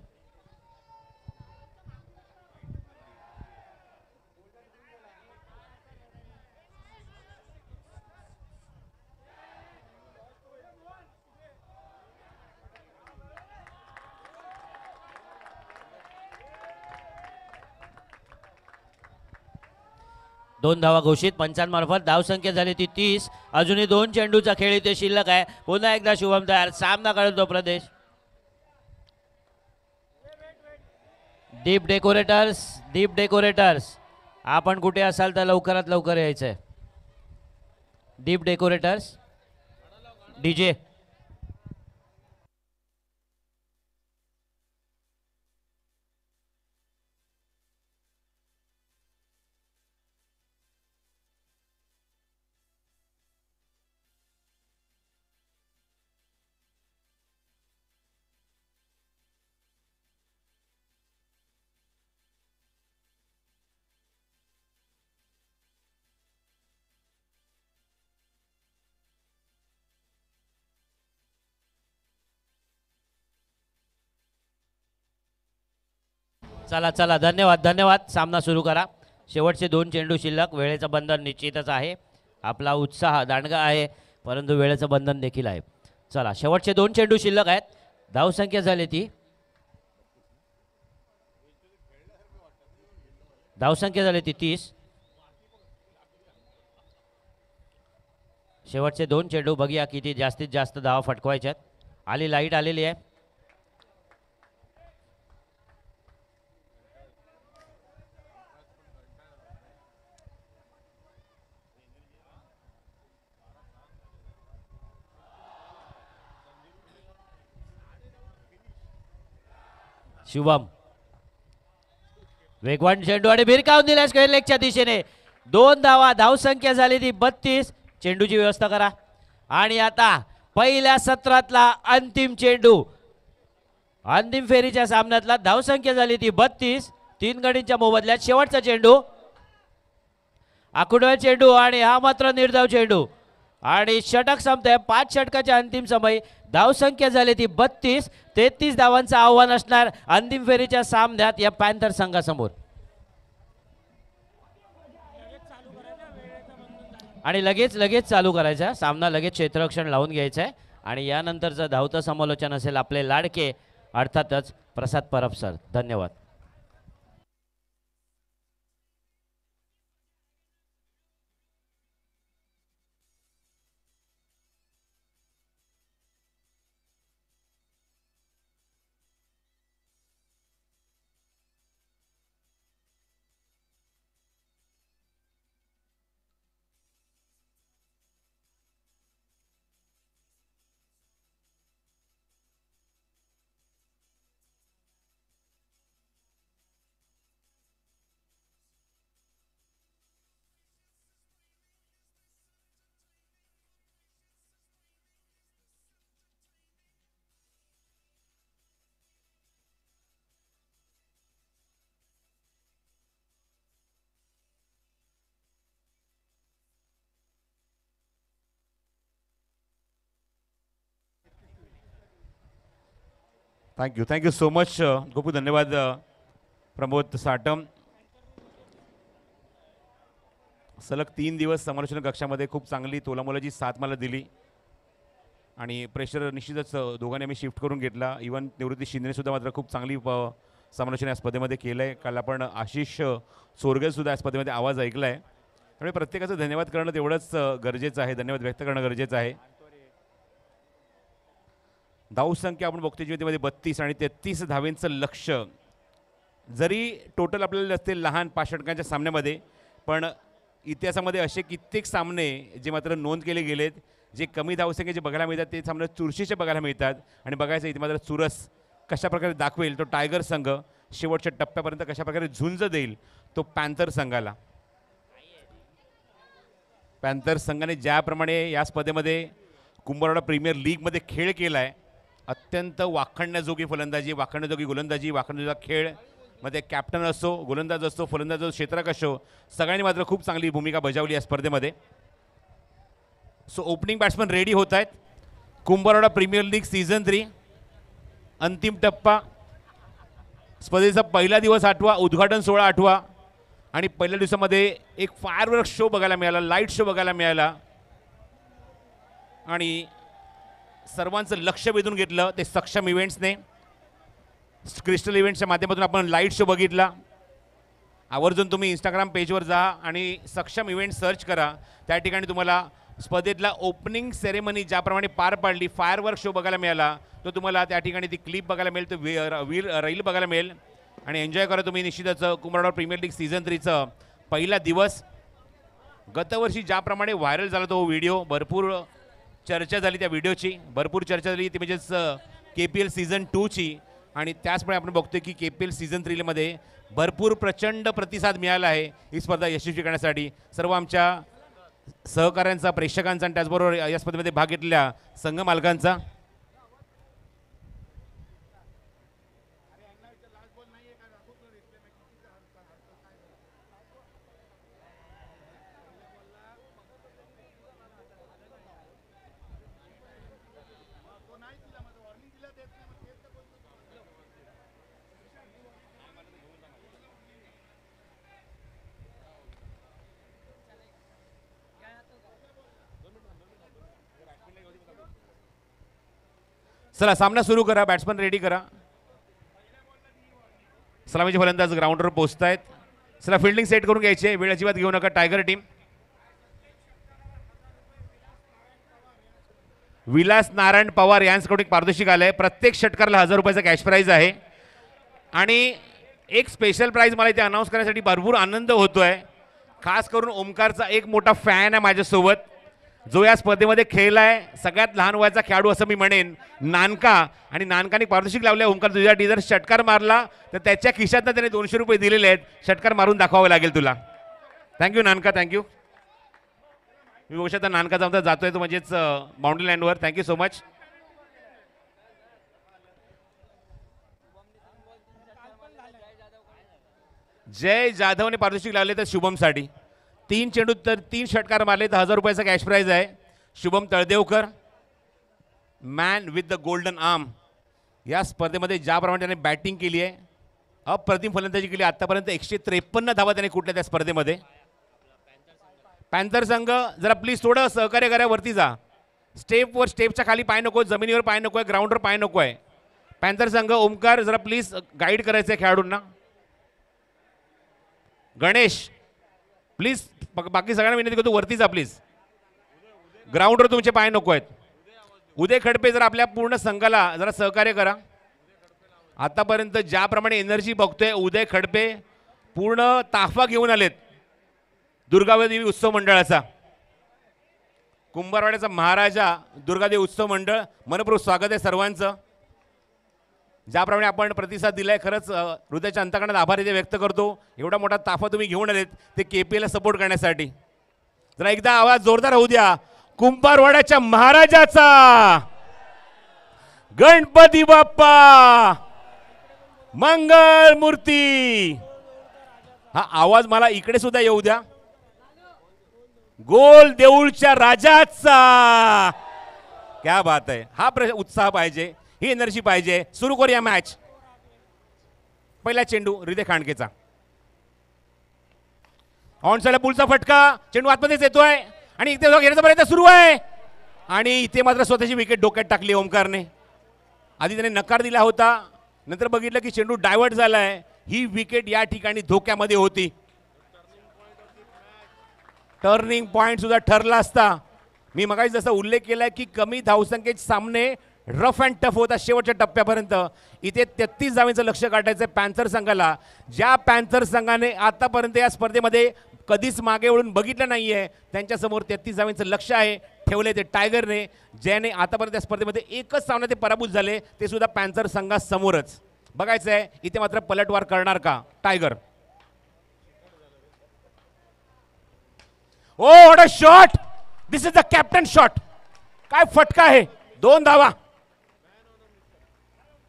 Speaker 1: दोन धावा घोषित पंचांमार्फत. धावसंख्या झाली ती 30. अजूनही 2 चेंडूचा खेळ इथे शिल्लक आहे. पुन्हा एकदा शुभम तयार. सामना काढतो प्रदेश. दीप डेकोरेटर्स आपण कुठे असाल तर लवकरात लवकर यायचंय. दीप डेकोरेटर्स डीजे. चला चला, धन्यवाद. सामना सुरू करा. शेवटचे 2 चेंडू शिल्लक. वेळेचं बंधन निश्चितच आहे. आपला उत्साह दांडगा आहे, परंतु वेळेचं बंधन देखील आहे. चला, शेवटचे 2 चेंडू शिल्लक आहेत. धावसंख्या झाली ती 30. शेवटचे 2 चेंडू. बघूया किती जास्तीत जास्त धावा फटकवायच्यात. आली लाईट आलेली आहे. शुभम वेगवान चेंडू आणि भिरकावून दिला स्क्वेअर लेगच्या दिशेने. 2 धावा. धावसंख्या झाली ती 32. चेंडूची व्यवस्था करा. आणि आता पहिल्या सत्रातला अंतिम चेंडू, अंतिम फेरीच्या सामन्यातला. धावसंख्या झाली ती 32. 3 गडींच्या मोबदल्यात शेवटचा चेंडू. आखुडवेल चेंडू आणि हा मात्र निर्धाव चेंडू. आणि षटक संपतंय. 5 षटकाच्या अंतिम समय. धावसंख्या झाली ती 32. 33 धावांचं आव्हान असणार अंतिम फेरीच्या सामन्यात या पॅन्थर संघासमोर. आणि लगेच चालू करायचा सामना. लगेच क्षेत्ररक्षण लावून घ्यायचं आहे. आणि यानंतरचं धावतं समालोचन असेल आपले लाडके अर्थातच प्रसाद परब सर. धन्यवाद.
Speaker 2: Thank you so much Gopu. धन्यवाद प्रमोद साटम. सलग 3 दिवस समालोचन कक्षामध्ये खूप चांगली तोलामोलाची साथ मला दिली. आणि प्रेशर निश्चितच दोघांनी आम्ही शिफ्ट करून घेतला. इवन निवृत्ती शिंदेने सुद्धा मात्र खूप चांगली समालोचन या स्पर्धेमध्ये केलं आहे. काल आपण आशिष सोरगेसुद्धा या स्पर्धेमध्ये आवाज ऐकला आहे. त्यामुळे प्रत्येकाचं धन्यवाद करणं तेवढंच गरजेचं आहे, धन्यवाद व्यक्त करणं गरजेचं आहे. धावसंख्या आपण बघतो जीवितमध्ये 32 आणि 33 धावेंचं लक्ष्य. जरी टोटल आपल्याला असते लहान 5 षटकांच्या सामन्यामध्ये, पण इतिहासामध्ये असे कित्येक सामने जे मात्र नोंद केले गेलेत, जे कमी धावसंख्येचे बघायला मिळतात ते सामने चुरशीचे बघायला मिळतात. आणि बघायचं इथे मात्र चुरस कशा प्रकारे दाखवेल तो टायगर संघ, शेवटच्या टप्प्यापर्यंत कशा प्रकारे झुंज देईल तो पॅन्थर संघाला. पॅन्थर संघाने ज्याप्रमाणे या स्पर्धेमध्ये कुंभरवाडा प्रीमियर लीगमध्ये खेळ केला आहे, अत्यंत वाखाणण्याजोगी फलंदाजी, वाखाणण्याजोगी गोलंदाजी, वाखाणण्याजोगा खेळ मध्ये कॅप्टन असो, गोलंदाज असो, फलंदाज असो, क्षेत्ररक्षक असो, सगळ्यांनी मात्र खूप चांगली भूमिका बजावली या स्पर्धेमध्ये. सो ओपनिंग बॅट्समन रेडी होत आहेत. कुंभरवाडा प्रीमियर लीग सीझन 3 अंतिम टप्पा. स्पर्धेचा पहिला दिवस आठवा, उद्घाटन सोहळा आठवा आणि पहिल्या दिवसामध्ये एक फायरवर्क शो बघायला मिळाला, लाईट शो बघायला मिळाला आणि सर्वांचं लक्ष वेधून घेतलं ते सक्षम इव्हेंट्सने. क्रिस्टल इव्हेंट्सच्या माध्यमातून आपण लाईट शो बघितला. आवर्जून तुम्ही इंस्टाग्राम पेजवर जा आणि सक्षम इव्हेंट सर्च करा. त्या ठिकाणी तुम्हाला स्पर्धेतला ओपनिंग सेरेमनी ज्याप्रमाणे पार पाडली, फायरवर्क शो बघायला मिळाला, तो तुम्हाला त्या ठिकाणी ती क्लिप बघायला मिळेल, तो वीर रील बघायला मिळेल आणि एन्जॉय करा तुम्ही निश्चितच. कुंभरवाडा प्रीमियर लीग सीझन 3चं पहिला दिवस. गतवर्षी ज्याप्रमाणे व्हायरल झाला तो व्हिडिओ, भरपूर चर्चा झाली त्या व्हिडिओची, भरपूर चर्चा झाली ती म्हणजेच KPL सीझन 2ची. आणि त्याचमुळे आपण बघतोय की KPL सीझन 3मध्ये भरपूर प्रचंड प्रतिसाद मिळाला आहे ही स्पर्धा यशस्वी करण्यासाठी. सर्व आमच्या सहकाऱ्यांचा, प्रेक्षकांचा आणि त्याचबरोबर या स्पर्धेमध्ये भाग घेतलेल्या संघ मालकांचा. चला सामना सुरू करा, बॅट्समन रेडी करा. सलामीचे फलंदाज ग्राउंडवर पोहोचत आहेत. चला फिल्डिंग सेट करून घ्यायचे, वेळ अजिबात घेऊ नका. टायगर टीम विलास नारायण पवार यांच्याकडून एक पारितोषिक आलंय. प्रत्येक षटकाराला 1000 रुपयाचा कॅश प्राइज आहे आणि एक स्पेशल प्राइज मला इथे अनाऊन्स करण्यासाठी भरपूर आनंद होतोय. खास करून ओमकारचा एक मोठा फॅन आहे माझ्यासोबत, जो या स्पर्धेमध्ये खेळलाय, सगळ्यात लहान वयाचा खेळाडू असं मी म्हणेन, नानका. आणि नानकाने पारितोषिक लावले ओमकार तुझ्यासाठी. जर षटकार मारला तर त्याच्या खिशातनं त्याने 200 रुपये दिलेले आहेत. षटकार मारून दाखवावं लागेल तुला. Thank you नानका, thank you. मी बघू शकता नानकाचा आमचा जातोय तो म्हणजेच बाउंड्री लाईनवर. Thank you so much. जय जाधवने पारितोषिक लावले तर शुभमसाठी. 3 चेंडू तर 3 षटकार मारले तर 1000 रुपयाचा कॅश प्राइज आहे. Shubham Taldevkar, man with the golden arm. या स्पर्धेमध्ये ज्याप्रमाणे त्याने बॅटिंग केली आहे, अप्रतिम फलंदाजी केली आतापर्यंत. 153 धावा त्याने कुठल्या त्या स्पर्धेमध्ये. पॅन्थर संघ जरा प्लीज थोडं सहकार्य करा, वरती जा. स्टेपवर, स्टेपच्या खाली पाय नको, जमिनीवर पाय नको आहे, ग्राउंडवर पाय नको आहे. पॅन्थर संघ ओमकार जरा प्लीज गाईड करायचं आहे खेळाडूंना. गणेश प्लीज, बाकी सगळ्यांना विनंती करतो वरती जा प्लीज, ग्राउंडवर तुमचे पाय नको आहेत. उदय खडपे जरा आपल्या पूर्ण संघाला जरा सहकार्य करा. आतापर्यंत ज्याप्रमाणे एनर्जी बघतोय, उदय खडपे पूर्ण ताफा घेऊन आलेत दुर्गादेवी उत्सव मंडळाचा. कुंभारवाड्याचा महाराजा दुर्गादेवी उत्सव मंडळ, मनपूर्वक स्वागत आहे सर्वांचं. ज्याप्रमाणे आपण प्रतिसाद दिलाय, खरंच हृदयाच्या अंतकरणात आभार इथे व्यक्त करतो. एवढा मोठा ताफा तुम्ही घेऊन आलेत ते KPLला सपोर्ट करण्यासाठी. जरा एकदा आवाज जोरदार होऊ द्या. कुंभारवाड्याच्या महाराजाचा गणपती बाप्पा मंगल मूर्ती. हा आवाज मला इकडे सुद्धा येऊ द्या. गोल देऊळच्या राजाचा. क्या बात आहे. हा उत्साह पाहिजे, ही एनर्जी पाहिजे. सुरू करूया मॅच. पहिला चेंडू हृदय खांडकेचा. ऑन साइड पुलचा फटका, चेंडू आतमध्येच येतोय आणि इथे घेण्याचा प्रयत्न सुरू आहे. आणि इथे मात्र स्वतःची विकेट डोक्यात टाकली ओमकारने. आधी त्याने नकार दिला होता, नंतर बघितलं की चेंडू डायव्हर्ट झालाय. ही विकेट या ठिकाणी धोक्यामध्ये होती. टर्निंग पॉइंट सुद्धा ठरला असता. मी मगाशी जसा उल्लेख केलाय की कमी धावसंख्येचे सामने रफ अँड टफ होता शेवटच्या टप्प्यापर्यंत. इथे 33 धावेचं लक्ष काढायचं पॅन्थर संघाला. ज्या पॅन्थर संघाने आतापर्यंत या स्पर्धेमध्ये कधीच मागे वळून बघितलं नाहीये, त्यांच्यासमोर 33 धावेचं लक्ष आहे. ठेवले ते टायगरने, ज्याने आतापर्यंत या स्पर्धेमध्ये एकच सामना ते पराभूत झाले, ते सुद्धा पॅन्थर संघासमोरच. बघायचं आहे इथे मात्र पलटवार करणार का tiger. Oh what a shot. This is the captain shot. काय फटका आहे. 2 धावा.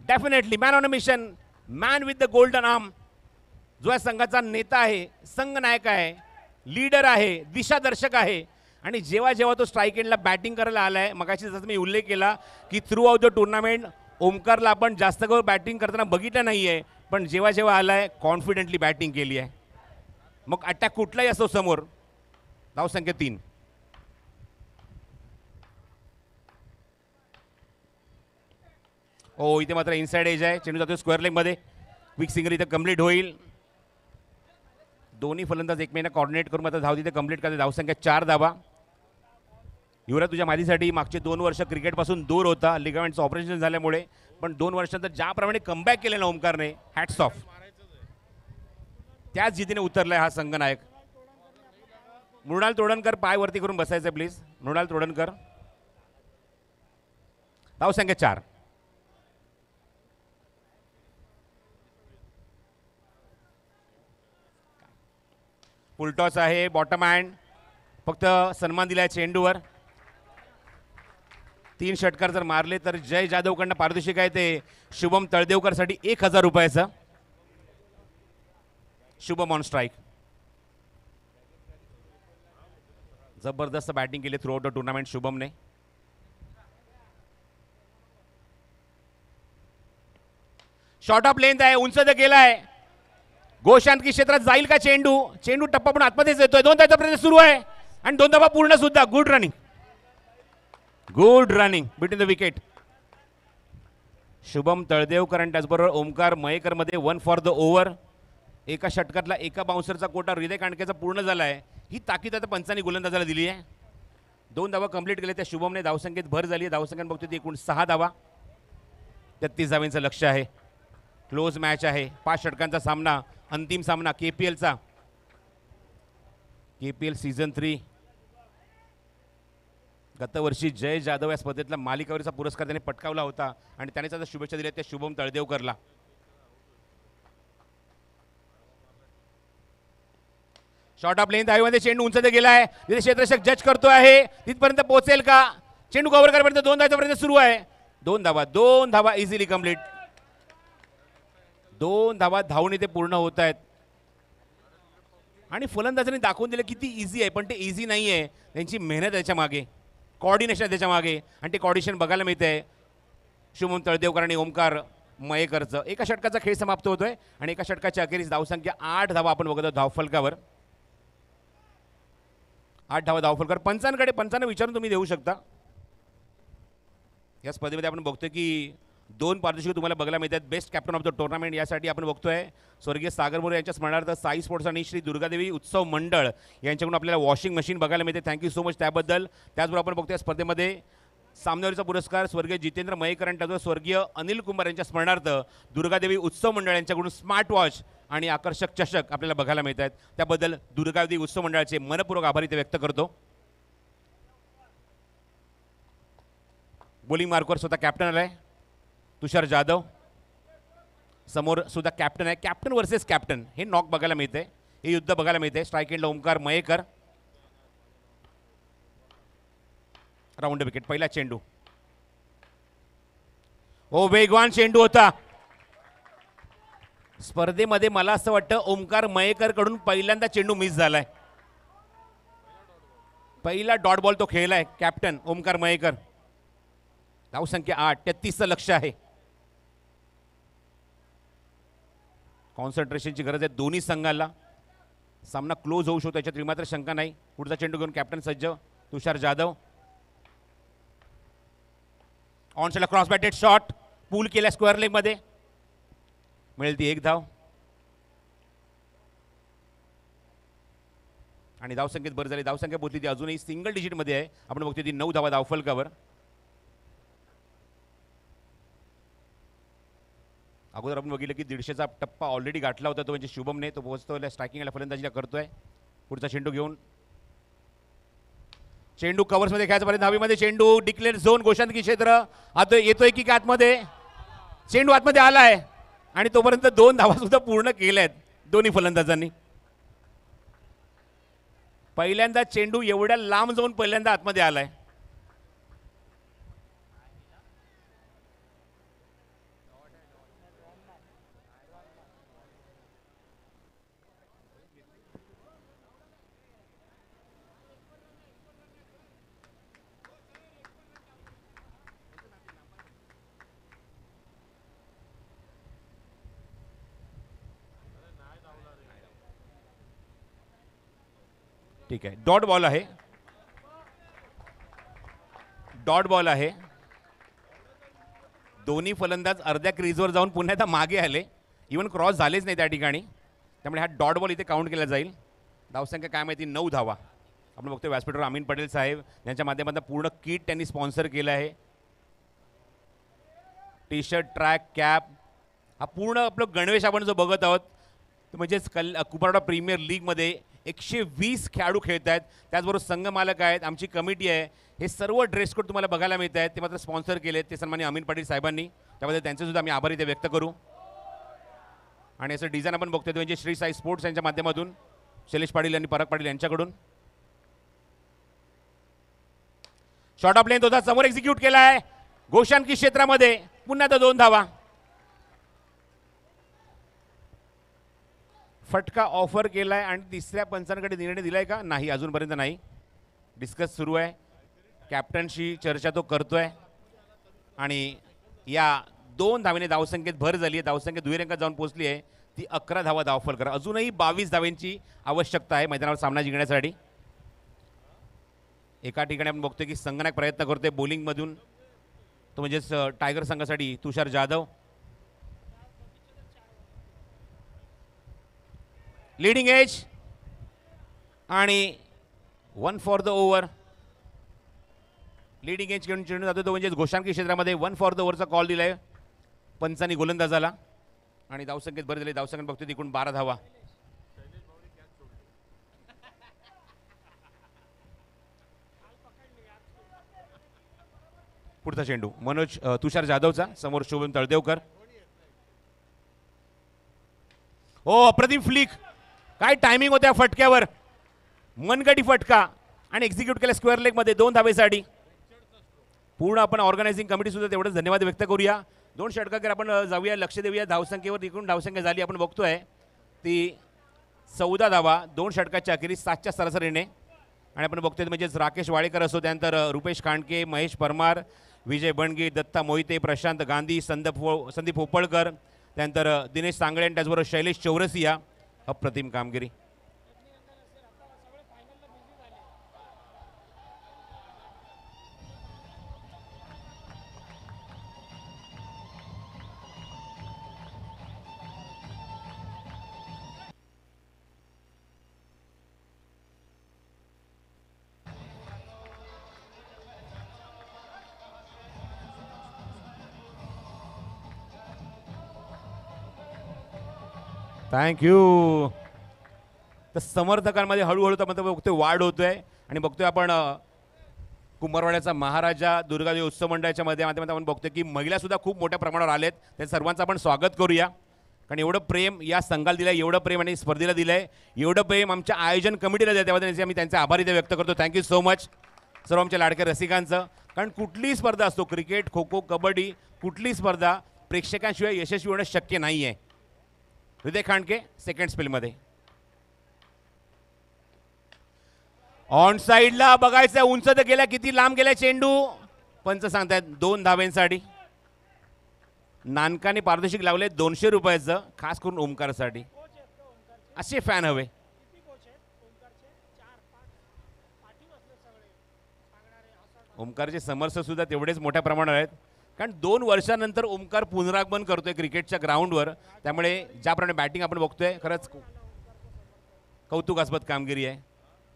Speaker 2: Definitely man on a mission, man with the golden arm, जो या संघाचा नेता आहे, संघनायक आहे, लीडर आहे, दिशादर्शक आहे. आणि जेव्हा जेव्हा तो स्ट्राईक एंडला बॅटिंग करायला आलाय, मगाशी जसं मी उल्लेख केला की थ्रू आउट द टुर्नामेंट ओमकारला आपण जास्त करून बॅटिंग करताना बघितलं नाहीये, पण जेव्हा जेव्हा आलाय कॉन्फिडेंटली बॅटिंग केली आहे. मग अटॅक कुठलाही असो समोर. धावसंख्या 3. ओ इथे मात्र इनसाइड एज आहे. चेंडू जातो स्क्वेअर लेगमध्ये. क्विक सिंगर इथे कंप्लीट होईल. दोन्ही फलंदाज एकमेकांना कॉर्डिनेट करून मात्र धाव तिथे कंप्लीट करते. धावसंख्या 4 धावा. युवराज, तुझ्या माहितीसाठी मागचे 2 वर्ष क्रिकेटपासून दूर होता लिगामेंटचं ऑपरेशन झाल्यामुळे, पण 2 वर्षांतर ज्याप्रमाणे कमबॅक केले ना ओमकारने, हॅट्स ऑफ. त्याच जिद्दीने उतरलाय हा संघनायक. मृणाल तोडणकर पाय वरती करून बसायचं प्लीज. मृणाल तोडणकर. धावसंख्या 4. फुलटॉस आहे. Bottom hand. फक्त सन्मान दिलाय चेंडूवर. 3 षटकार जर मारले तर जय जाधवकडनं पारितोषिक आहे ते शुभम तळदेवकरसाठी 1000 रुपयाचं. Shubham on strike. जबरदस्त बॅटिंग केली थ्रू आउट द टुर्नामेंट शुभमने. शॉर्ट ऑफ लेंथ आहे. उंच गेलाय. गोशांतकी क्षेत्रात जाईल का चेंडू. चेंडू टप्पा पण आतमध्येच येतोय. 2 धावांचा प्रयत्न सुरू आहे आणि 2 धावा पूर्ण सुद्धा. Good running. Good running between the wicket. Shubham Taldevkar आणि त्याचबरोबर ओमकार मयेकर मध्ये 1 फॉर द ओव्हर. एका षटकातला एका बाउन्सरचा कोटा हृदय कांडकेचा पूर्ण झालाय. ही ताकीद आता पंचांनी गोलंदाजाला दिली आहे. 2 धावा कंप्लीट केले. त्या शुभमने धावसंख्येत भर झाली आहे. धावसंख्या बघतो ती एकूण 6 धावा. 33 धावांचं लक्ष आहे. क्लोज मॅच आहे. 5 षटकांचा सामना. अंतिम सामना केपीएलचा. KPL season 3. गतवर्षी जय जाधव या स्पर्धेतला मालिकावरीचा पुरस्कार त्याने पटकावला होता आणि त्यानेच आता शुभेच्छा दिल्या त्या शुभम तळदेवकरला. शॉर्ट ऑफ लेंथ हायमध्ये चेंडू उंच गेलाय. तिथे क्षेत्ररक्षक जज करतो आहे. तिथपर्यंत पोहोचेल का. चेंडू कव्हर करेपर्यंत 2 धावाचा प्रयत्न सुरू आहे. 2 धावा इझिली कंप्लीट. 2 धावा धावून इथे पूर्ण होत आहेत. आणि फलंदाजांनी दाखवून दिलं किती इझी आहे, पण ते इझी नाही आहे. त्यांची मेहनत त्याच्या मागे, कॉर्डिनेशन त्याच्या मागे, आणि ते कॉर्डिनेशन बघायला मिळते आहे शुभम तळदेवकर आणि ओमकार मयेकरचं. एका षटकाचा खेळ समाप्त होतोय आणि एका षटकाच्या अखेरीस धावसंख्या 8 धावा आपण बघतो धावफलकावर. 8 धावा धावफलकावर. पंचांना विचारून तुम्ही देऊ शकता. या स्पर्धेमध्ये आपण बघतोय की 2 पारितोषिकं तुम्हाला बघायला मिळतात. Best captain of the tournament यासाठी आपण बघतोय स्वर्गीय सागर मोरे यांच्या स्मरणार्थ साई स्पोर्ट्स आणि श्री दुर्गादेवी उत्सव मंडळ यांच्याकडून आपल्याला वॉशिंग मशीन बघायला मिळते. थँक्यू सो मच त्याबद्दल. त्याचबरोबर आपण बघतोय स्पर्धेमध्ये सामनेवरचा पुरस्कार स्वर्गीय जितेंद्र मयेकर आणि त्याचबरोबर स्वर्गीय अनिल कुमार यांच्या स्मरणार्थ दुर्गादेवी उत्सव मंडळ यांच्याकडून स्मार्ट वॉच आणि आकर्षक चषक आपल्याला बघायला मिळत आहेत. त्याबद्दल दुर्गादेवी उत्सव मंडळाचे मनपूर्वक आभार इथे व्यक्त करतो. बॉलिंग मार्कवर स्वतः कॅप्टन आलाय तुषार जाधव. समोर सुद्धा कॅप्टन आहे. कॅप्टन वर्सेस कॅप्टन हे नॉक बघायला मिळते. हे युद्ध बघायला मिळते. स्ट्राईक एंडला ओमकार मयेकर. Round wicket. पहिला चेंडू. हो, वेगवान चेंडू होता. स्पर्धेमध्ये मला असं वाटतं ओमकार मयेकर कडून पहिल्यांदा चेंडू मिस झालाय. पहिला डॉट बॉल तो खेळलाय कॅप्टन ओमकार मयेकर. धावसंख्या 8. 33चं लक्ष आहे. कॉन्सन्ट्रेशनची गरज आहे दोन्ही संघाला. सामना क्लोज होऊ शकतो याच्यात मात्र शंका नाही. पुढचा चेंडू घेऊन कॅप्टन सज्ज तुषार जाधव. ऑन साईडला क्रॉस बॅटेड शॉट पूल केल्या स्क्वेअर लेगमध्ये, मिळेल ती 1 धाव. आणि धावसंख्येत भर झाली, धावसंख्या पोहोचली ती अजूनही सिंगल डिजिटमध्ये आहे. आपण बघतोय ती 9 धावा धावफलकावर. अगोदर आपण बघितलं की 150चा टप्पा ऑलरेडी गाठला होता तो म्हणजे शुभमने, तो पोहोचतोय स्ट्रायकिंगला फलंदाजीला करतोय. पुढचा चेंडू घेऊन चेंडू कव्हर्समध्ये खेळायचा पर्यंत धावीमध्ये चेंडू डिक्लेअर झोन गोशांकी क्षेत्र आता येतोय की आतमध्ये, चेंडू आतमध्ये आलाय आणि तोपर्यंत 2 धावा सुद्धा पूर्ण केल्या आहेत दोन्ही फलंदाजांनी. पहिल्यांदा चेंडू एवढ्या लांब जाऊन पहिल्यांदा आतमध्ये आलाय. ठीक आहे, डॉट बॉल आहे, डॉट बॉल आहे. दोन्ही फलंदाज अर्ध्या क्रीजवर जाऊन पुन्हा एकदा मागे आले, इवन क्रॉस झालेच नाही त्या ठिकाणी, त्यामुळे हा डॉट बॉल इथे काउंट केला जाईल. धावसंख्या काय माहिती 9 धावा. आपण बघतोय व्यासपीठावर अमीन पटेल साहेब यांच्या माध्यमातून पूर्ण किट त्यांनी स्पॉन्सर केलं आहे. टी शर्ट, ट्रॅक, कॅप, हा पूर्ण आपलं गणवेश आपण जो बघत आहोत म्हणजेच कुपवाडा प्रीमियर लीगमध्ये 120 खेळाडू खेळत आहेत, त्याचबरोबर संघ मालक आहेत, आमची कमिटी आहे. हे सर्व ड्रेस कोड तुम्हाला बघायला मिळत आहेत, ते मात्र स्पॉन्सर केले ते सन्माननीय अमीन पाटील साहेबांनी, त्याबद्दल त्यांचे सुद्धा आम्ही आभार इथे व्यक्त करू. आणि असं डिझाईन आपण बघतोय म्हणजे श्री साई स्पोर्ट्स यांच्या माध्यमातून शैलेश पाटील आणि पराग पाटील यांच्याकडून. शॉर्ट ऑफ लेंथ होता, समोर एक्झिक्यूट केला आहे गोशांकी क्षेत्रामध्ये, पुन्हा तर 2 धावा. फटका ऑफर केलाय आणि तिसऱ्या पंचांकडे निर्णय दिलाय का नाही, अजूनपर्यंत नाही. डिस्कस सुरू आहे, कॅप्टनशी चर्चा तो करतोय. आणि या 2 धावेने धावसंख्येत भर झाली आहे, धावसंख्या दुहेरी अंकात जाऊन पोहोचली आहे, ती 11 धावा धावफल करा. अजूनही 22 धावांची आवश्यकता आहे मैदानावर सामना जिंकण्यासाठी. एका ठिकाणी आपण बघतोय की संगनायक प्रयत्न करतोय बॉलिंगमधून, तो म्हणजेच टायगर संघासाठी तुषार जाधव. लीडिंग एज आणि 1 for the over. Leading edge घेऊन चेंडू जातो तो म्हणजेच गोशांकी क्षेत्रामध्ये 1 फॉर द ओव्हरचा कॉल दिलाय पंचांनी गोलंदाजाला. आणि धावसंख्येत भर दिली, धावसंख्येत बघतोय तिकडून 12 धावा. पुढचा चेंडू मनोज तुषार जाधवचा, समोर शोभन तळदेवकर. ओ अप्रतिम फ्लिक, काय टायमिंग होत्या फटक्यावर, मनगटी फटका आणि एक्झिक्यूट केला स्क्वेअर लेगमध्ये 2 धावेसाठी. पूर्ण आपण ऑर्गनायझिंग कमिटी सुद्धा तेवढंच धन्यवाद व्यक्त करूया. 2 षटकांकडे आपण जाऊया, लक्ष देऊया धावसंख्येवर. एकूण धावसंख्या झाली आपण बघतोय ती 14 धावा 2 षटकाच्या अखेरीस 7च्या सरासरीने. आणि आपण बघतोय म्हणजेच राकेश वाडेकर असो, त्यानंतर रुपेश खांडके, महेश परमार, विजय बणगे, दत्ता मोहिते, प्रशांत गांधी, संदीप होपळकर, त्यानंतर दिनेश सांगळे आणि त्याचबरोबर शैलेश चौरसिया. अप्रतिम कामगिरी. थँक्यू. तर समर्थकांमध्ये हळूहळू तर बघतोय वाढ होतोय आणि बघतोय आपण कुंभारवाड्याचा महाराजा दुर्गादेवी उत्सव मंडळाच्या माध्यमातून आपण बघतोय की महिला सुद्धा खूप मोठ्या प्रमाणावर आलेत. त्या सर्वांचं आपण स्वागत करूया, कारण एवढं प्रेम या संघाला दिलंय, एवढं प्रेम आणि स्पर्धेला दिलंय, एवढं प्रेम आमच्या आयोजन कमिटीला द्या, त्याबद्दल आम्ही त्यांचे आभार इथे व्यक्त करतो. थँक्यू सो मच सर्व आमच्या लाडक्या रसिकांचं. कारण कुठलीही स्पर्धा असतो, क्रिकेट, खो खो, कबड्डी, कुठलीही स्पर्धा प्रेक्षकांशिवाय यशस्वी होणं शक्य नाही आहे. हृदय खांडके सेकंड स्पेलमध्ये ऑन साईडला बघायचं, उंच तर गेल्या, किती लांब गेल्या चेंडू, पंच सांगतायत 2 धावेंसाठी. नानकाने पारितोषिक लावले 200 रुपयाचं, खास करून ओमकारसाठी. असे फॅन हवे. ओमकारचे समर्थक सुद्धा तेवढेच मोठ्या प्रमाणात आहेत. कारण 2 वर्षानंतर ओमकार पुनरागमन करतोय क्रिकेटच्या ग्राउंडवर. त्यामुळे ज्याप्रमाणे बॅटिंग आपण बघतोय खरंच कौतुकास्पद कामगिरी आहे.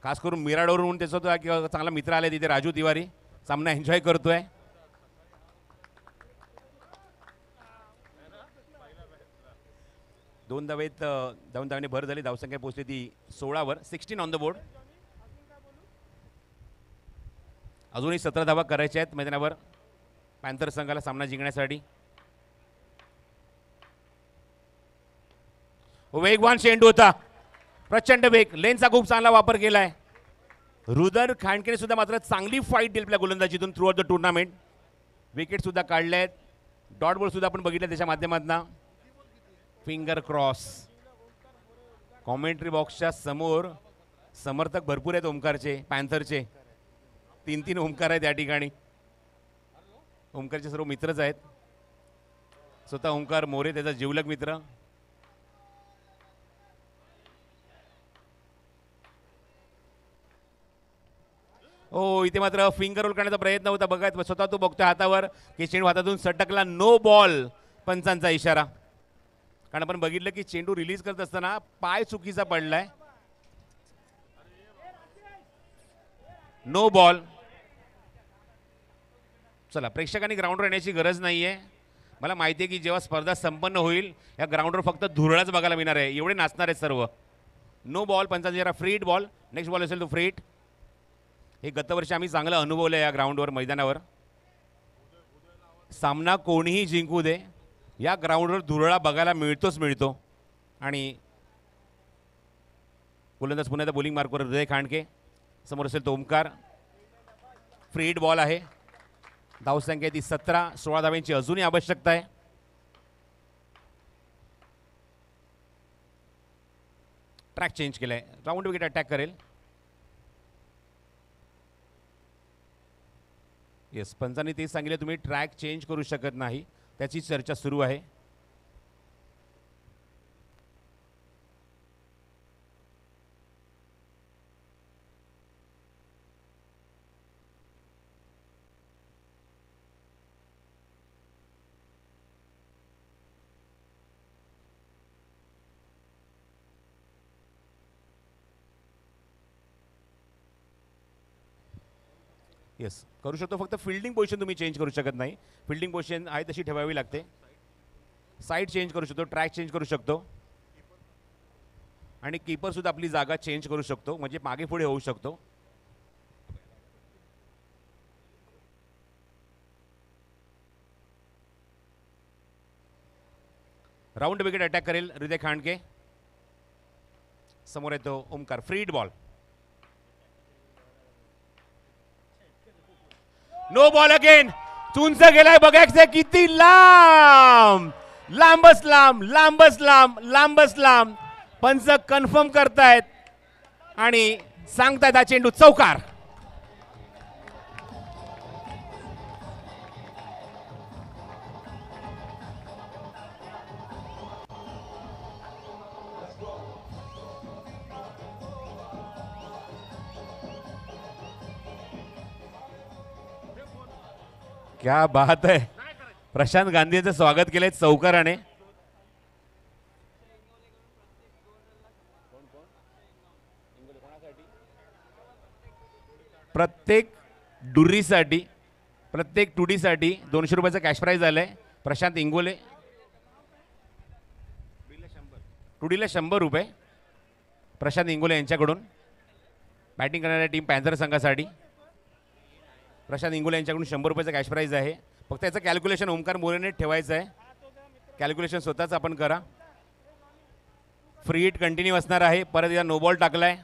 Speaker 2: खास करून मिराडवरून त्याचा तो एक चांगला मित्र आले तिथे राजू तिवारी सामना एन्जॉय करतोय. दोन धावेने भर झाली. धावसंख्या पोहोचली ती 16 वर. 16 ऑन द बोर्ड. अजूनही 17 धावा करायच्या आहेत मैदानावर पॅन्थर संघाला सामना जिंकण्यासाठी. वेगवान चेंडू होता. प्रचंड वेग. लेनचा खूप चांगला वापर केलाय. रुदर खांडकेने सुद्धा मात्र चांगली फाईट दिली आपल्या गोलंदाजीतून throughout the tournament. Wicket सुद्धा काढले आहेत. डॉट बॉल सुद्धा आपण बघितलं त्याच्या माध्यमातून. Finger cross. कॉमेंट्री बॉक्सच्या समोर समर्थक भरपूर आहेत ओमकारचे, पॅन्थरचे. 3 ओमकार आहेत या ठिकाणी. ओमकारचे सर्व मित्रच आहेत. स्वतः ओमकार मोरे त्याचा जिवलग मित्र. हो, इथे मात्र फिंगर रोल करण्याचा प्रयत्न होता. बघा स्वतः तो बघतोय हातावर की चेंडू हातातून सटकला. No ball. पंचांचा इशारा. कारण आपण बघितलं की चेंडू रिलीज करत असताना पाय चुकीचा पडलाय. No ball. चला, प्रेक्षकांनी ग्राउंडवर येण्याची गरज नाहीये. मला माहिती आहे की जेव्हा स्पर्धा संपन्न होईल या ग्राउंडवर फक्त धुरळाच बघायला मिळणार आहे. एवढे नाचणार आहेत सर्व. No ball. पंचांचा इशारा. Free hit ball. Next ball असेल तो फ्री हिट. हे गतवर्षी आम्ही चांगलं अनुभवलं या ग्राउंडवर, मैदानावर. सामना कोणीही जिंकू दे, या ग्राउंडवर धुरळा बघायला मिळतो. आणि गोलंदाज पुन्हा बॉलिंग मार्कवर हृदय खांडके. समोर असेल तो ओमकार. फ्री हिट बॉल आहे. धावसंख्या ती 17. 16 धाव्यांची अजूनही आवश्यकता आहे. ट्रॅक चेंज केलाय. राऊंड विकेट अटॅक करेल. येस, पंचांनी तेच सांगितले, तुम्ही ट्रॅक चेंज करू शकत नाही. त्याची चर्चा सुरू आहे. येस, करू शकतो. फक्त फिल्डिंग पोझिशन तुम्ही चेंज करू शकत नाही. फिल्डिंग पोझिशन आहे तशी ठेवावी लागते. साईड चेंज करू शकतो, ट्रॅक चेंज करू शकतो. आणि कीपर सुद्धा आपली जागा चेंज करू शकतो, म्हणजे मागे पुढे होऊ शकतो. राऊंड विकेट अटॅक करेल हृदय खांडके. समोर येतो Omkar. Free hit ball. No ball again. चुंच गेलाय. बघायचं किती लांब. लांबच लांब, लांबच लांब, लांबच लांब. पंच कन्फर्म करतायत आणि सांगतायत हा चेंडू चौकार. क्या बात है. प्रशांत गांधींचं स्वागत केलंय चौकाराने. प्रत्येक डुरीसाठी, प्रत्येक टुडीसाठी 200 रुपयाचं कॅश प्राइज आलंय. प्रशांत इंगोले. टुडीला 100 रुपये प्रशांत इंगोले यांच्याकडून. बॅटिंग करणाऱ्या टीम पॅन्थर संघासाठी प्रशांत इंगोले यांच्याकडून 100 रुपयाचं कॅश प्राइज आहे. फक्त याचं कॅल्क्युलेशन ओमकार मोरेने ठेवायचं आहे. कॅल्क्युलेशन स्वतःच आपण करा. फ्री हिट कंटिन्यू असणार आहे. परत या नो बॉल टाकलाय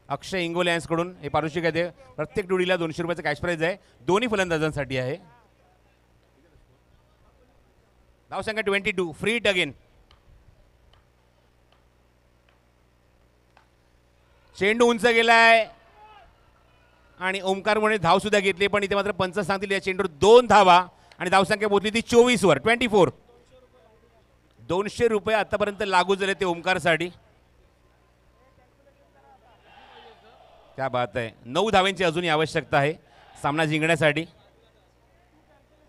Speaker 2: अक्षय इंगोले यांच्याकडून. हे पारितोषिक आहे ते. प्रत्येक टुडीला 200 रुपयाचं कॅश प्राइज आहे. दोन्ही फलंदाजांसाठी आहे. धावसंख्या 22. Free hit again. चेंडू उंच गेलाय आणि ओमकार मुळे धाव सुद्धा घेतली. पण इथे मात्र पंच सांगतील या चेंडूवर 2 धावा आणि धावसंख्या पोहोचली ती 24 वर. 24. 200 रुपये आतापर्यंत लागू झाले ते ओमकारसाठी. क्या बात आहे. 9 धाव्यांची अजूनही आवश्यकता आहे सामना जिंकण्यासाठी.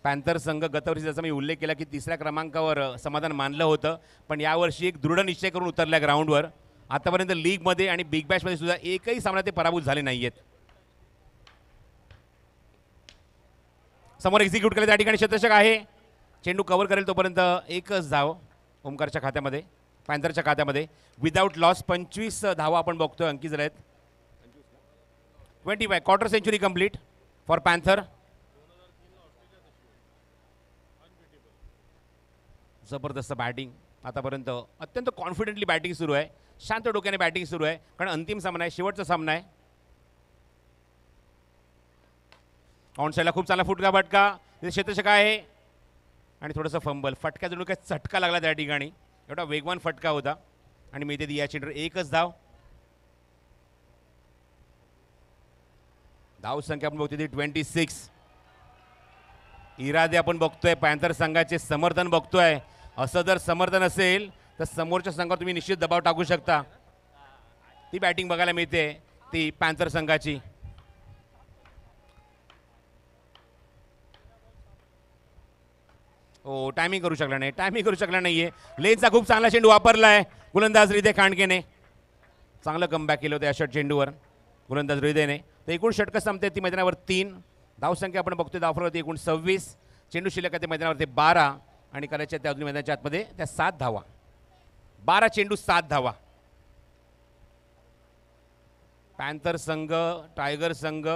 Speaker 2: पॅन्थर संघ गतवर्षी जसा मी उल्लेख केला की तिसऱ्या क्रमांकावर समाधान मानलं होतं, पण यावर्षी एक दृढ निश्चय करून उतरल्या ग्राउंडवर. आतापर्यंत लीगमध्ये आणि बिग बॅशमध्ये सुद्धा एकही सामना ते पराभूत झाले नाही आहेत. समोर एक्झिक्यूट केलं त्या ठिकाणी क्षेत्ररक्षक आहे. चेंडू कव्हर करेल तोपर्यंत एकच धाव ओमकारच्या खात्यामध्ये, पॅन्थरच्या खात्यामध्ये. विदाऊट लॉस 25 धावा आपण बघतोय अंकित झाल्या आहेत. 25 quarter century complete for panther. जबरदस्त बॅटिंग आतापर्यंत, अत्यंत कॉन्फिडेंटली बॅटिंग सुरू आहे, शांत डोक्याने बॅटिंग सुरू आहे, कारण अंतिम सामना आहे, शेवटचा सामना आहे. ऑन साईडला खूप चांगला फुटका फटका, तिथे क्षेत्ररक्षक आहे आणि थोडंसं फंबल. फटका जणू काय चटका लागला त्या ठिकाणी, एवढा वेगवान फटका होता आणि मी इथे दिया चेंडूवर एकच धाव. धाव संख्या आपण बघतोय ती 26. इरादे आपण बघतोय, पॅन्थर संघाचे समर्थन बघतोय. असं जर समर्थन असेल तर समोरच्या संघावर तुम्ही निश्चित दबाव टाकू शकता. ती बॅटिंग बघायला मिळते ती पॅन्थर संघाची. हो, टायमिंग करू शकला नाही, टायमिंग करू शकला नाहीये. लेनचा खूप चांगला चेंडू वापरलाय गोलंदाज हृदय खांडकेने. चांगलं कमबॅक केलं होतं या षट चेंडूवर गोलंदाज हृदयने. तर एकूण षटकं संपते ती मैदानावर 3. धावसंख्या आपण बघतोय धावफलकावरती एकूण 26. चेंडू शिल्लक आहे मैदानावरती 12 आणि करायच्या त्या अजून मैदानाच्या आतमध्ये त्या 7 धावा. 12 चेंडू 7 धावा. पॅन्थर संघ टायगर संघ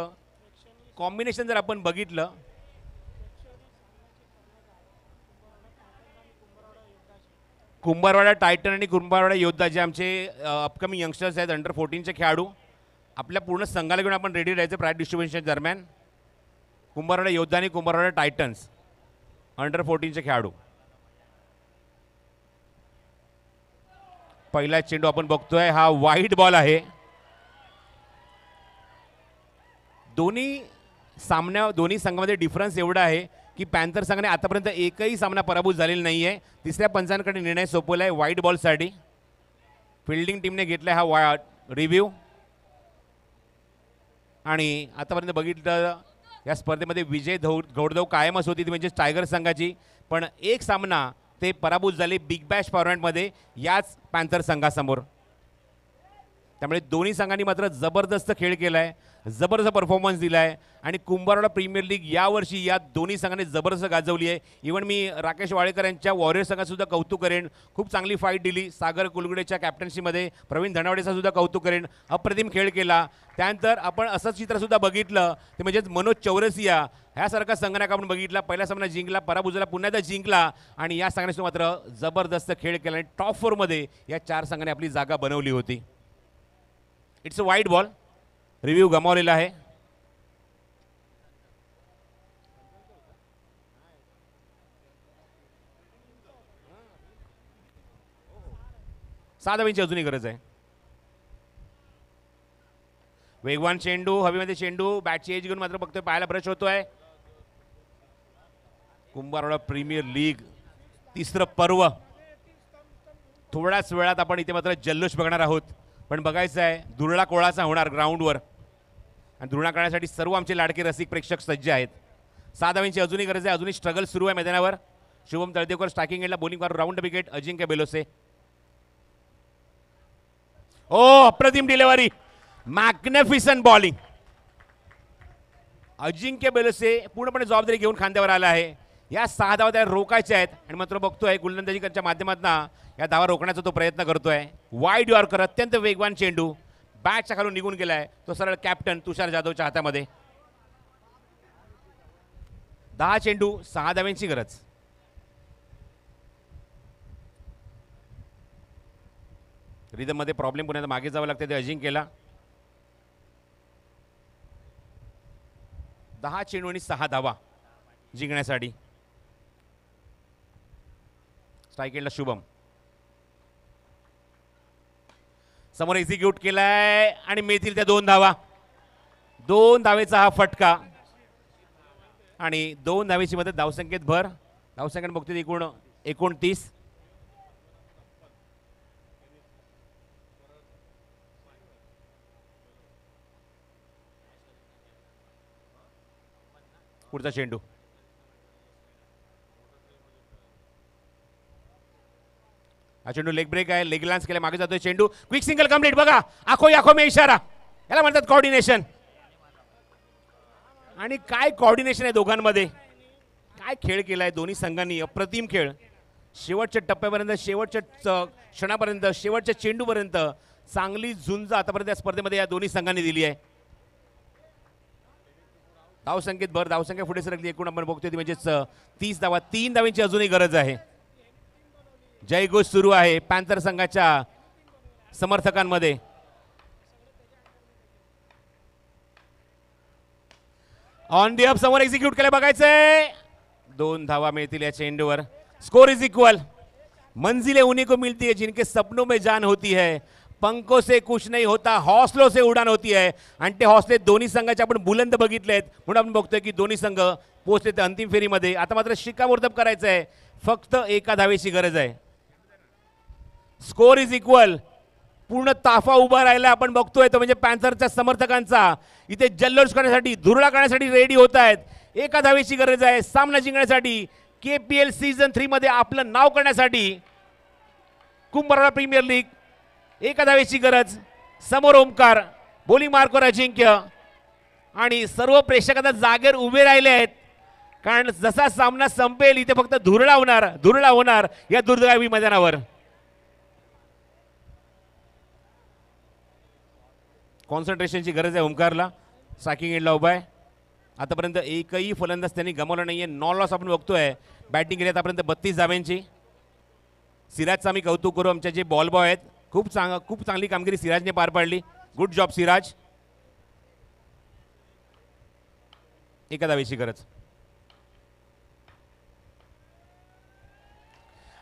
Speaker 2: कॉम्बिनेशन जर आपण बघितलं, कुंभारवाडा टायटन आणि कुंभारवाडा योद्धा जे आमचे अपकमिंग यंगस्टर्स आहेत, अंडर 14चे खेळाडू, आपल्या पूर्ण संघाला घेऊन आपण रेडी राहायचं प्राईज डिस्ट्रीब्युशन दरम्यान. कुंभारवाडा योद्धा आणि कुंभारवाडा टायटन्स अंडर 14चे खेळाडू. पहिला चेंडू आपण बघतोय, हा वाईट बॉल आहे. दोन्ही संघामध्ये डिफरन्स एवढा आहे की पॅन्थर संघाने आतापर्यंत एकही सामना पराभूत झालेला नाही आहे. तिसऱ्या पंचांकडे निर्णय सोपवला आहे वाईट बॉलसाठी. फिल्डिंग टीमने घेतला हा रिव्ह्यू आणि आतापर्यंत बघितलं या स्पर्धेमध्ये विजय घोडदौड कायमच होती ती म्हणजे टायगर संघाची, पण एक सामना ते पराभूत झाले बिग बॅश फॉर्मॅटमध्ये याच पॅन्थर संघासमोर. त्यामुळे दोन्ही संघांनी मात्र जबरदस्त खेळ केला आहे, जबरदस्त परफॉर्मन्स दिला आहे आणि कुंभारवाडा प्रीमियर लीग यावर्षी या दोन्ही संघांनी जबरदस्त गाजवली आहे. इव्हन मी राकेश वाळेकर यांच्या वॉरियर संघासुद्धा कौतुक करेन, खूप चांगली फाईट दिली. सागर कुलगुडेच्या कॅप्टन्सीमध्ये प्रवीण धनावडेचा सुद्धा कौतुक करेन, अप्रतिम खेळ केला. त्यानंतर आपण असं चित्रसुद्धा बघितलं ते म्हणजेच मनोज चौरसिया ह्यासारखा संघनायक आपण बघितला. पहिला सामना जिंकला, पराभूत झाला, पुन्हा एकदा जिंकला आणि या संघाने मात्र जबरदस्त खेळ केला आणि टॉप 4मध्ये या 4 संघांनी आपली जागा बनवली होती. इट्स अ वाईट बॉल, रिव्ह्यू गमावलेला आहे. साधा धावांची अजूनही गरज आहे. वेगवान चेंडू, हवेमध्ये चेंडू, बॅटची एज घेऊन मात्र बघतोय पायाला ब्रश होतोय. कुंभारवाडा प्रीमियर लीग तिसरं पर्व. थोड्याच वेळात आपण इथे मात्र जल्लोष बघणार आहोत, पण बघायचं आहे धुरळा कोळाचा होणार ग्राउंडवर आणि धुरळा करण्यासाठी सर्व आमचे लाडके रसिक प्रेक्षक सज्ज आहेत. 7 धावांची अजूनही गरज आहे, अजूनही स्ट्रगल सुरू आहे मैदानावर. शुभम तळदेवकर स्ट्रायकिंग एंडला बॉलिंग मारून राऊंड विकेट अजिंक्य बेलोसे. ओ अप्रतिम डिलिव्हरी, मॅग्निफिसंट बॉलिंग. अजिंक्य बेलोसे पूर्णपणे जबाबदारी घेऊन खांद्यावर आला आहे. या 6 धावा त्याला रोखायच्या आहेत आणि मात्र बघतोय गोलंदाजीच्या माध्यमातून या धावा रोखण्याचा तो प्रयत्न करतोय. वाईड यॉर्कर, अत्यंत वेगवान चेंडू बॅटच्या खालून निघून गेलाय, तो सरळ कॅप्टन तुषार जाधवच्या हातामध्ये. 10 चेंडू 6 धावांची गरज. रिदम मध्ये प्रॉब्लेम पुन्हा मागे जावं लागतं ते अजिंक्यला. 10 चेंडू आणि 6 धावा जिंकण्यासाठी. स्ट्राईक एंडला शुभम समोर एक्झिक्यूट केलाय आणि मिळतील त्या 2 धावा. 2 धावेचा हा फटका आणि 2 धावेची मदत धावसंख्येत भर. धावसंख्येत बघतोय एकूण 29. पुढचा चेंडू हा चेंडू लेग ब्रेक आहे, लेग लान्स केला, मागे जातोय चेंडू, क्विक सिंगल कंप्लीट. बघा आखो आखो मे इशारा, याला म्हणतात कॉर्डिनेशन. आणि काय कॉर्डिनेशन आहे दोघांमध्ये, काय खेळ केलाय दोन्ही संघांनी, अप्रतिम खेळ. शेवटच्या टप्प्यापर्यंत, शेवटच्या क्षणापर्यंत, शेवटच्या चेंडूपर्यंत चांगली झुंज आतापर्यंत या स्पर्धेमध्ये या दोन्ही संघांनी दिली आहे. धावसंख्येत भर, धावसंख्या पुढे सरकली. एकूण आपण बघतोय ती म्हणजेच 30 धावा, 3 धावांची अजूनही गरज आहे. जयघोष सुरू आहे पॅन्थर संघाच्या समर्थकांमध्ये. ऑन दी अप समोर एक्झिक्यूट केलं, बघायचंय 2 धावा मिळतील या चेंडूवर. Score is equal. मंजिलें उन्हीं को मिलती है जिनके सपनों में जान होती है, पंखों से कुछ नहीं होता, हौसलों से उडान होती है. आणि ते हौसले दोन्ही संघाचे आपण बुलंद बघितलेत, म्हणून आपण बघतोय की दोन्ही संघ पोहोचले ते अंतिम फेरीमध्ये. आता मात्र शिक्कामोर्तब करायचं आहे, फक्त एका धावेची गरज आहे. Score is equal. पूर्ण ताफा उभा राहिला आपण बघतोय तो म्हणजे पॅन्थरच्या समर्थकांचा. इथे जल्लोष करण्यासाठी, धुरळा करण्यासाठी रेडी होत आहेत. एका धावेची गरज आहे सामना जिंकण्यासाठी, KPL सीझन 3 मध्ये आपलं नाव करण्यासाठी. कुंभरवाडा प्रीमियर लीग, एका धावेची गरज. समोर ओमकार, बॉलिंग मार्कवर अजिंक्य आणि सर्व प्रेक्षकांना जागेवर उभे राहिले आहेत, कारण जसा सामना संपेल इथे फक्त धुरळा होणार या दुर्दैवी मैदानावर. कॉन्सन्ट्रेशनची गरज आहे ओमकारला. स्ट्रायकिंग एंडला उभा आहे. आतापर्यंत एकही फलंदाज त्यांनी गमावला नाहीये. 9 लॉस आपण बघतोय. बॅटिंग केली आतापर्यंत 32 धाव्यांची. सिराजचा आम्ही कौतुक करू, आमचे जे बॉल बॉय आहेत, खूप चांगली कामगिरी सिराजने पार पाडली. Good job Siraj. एका धावेची गरज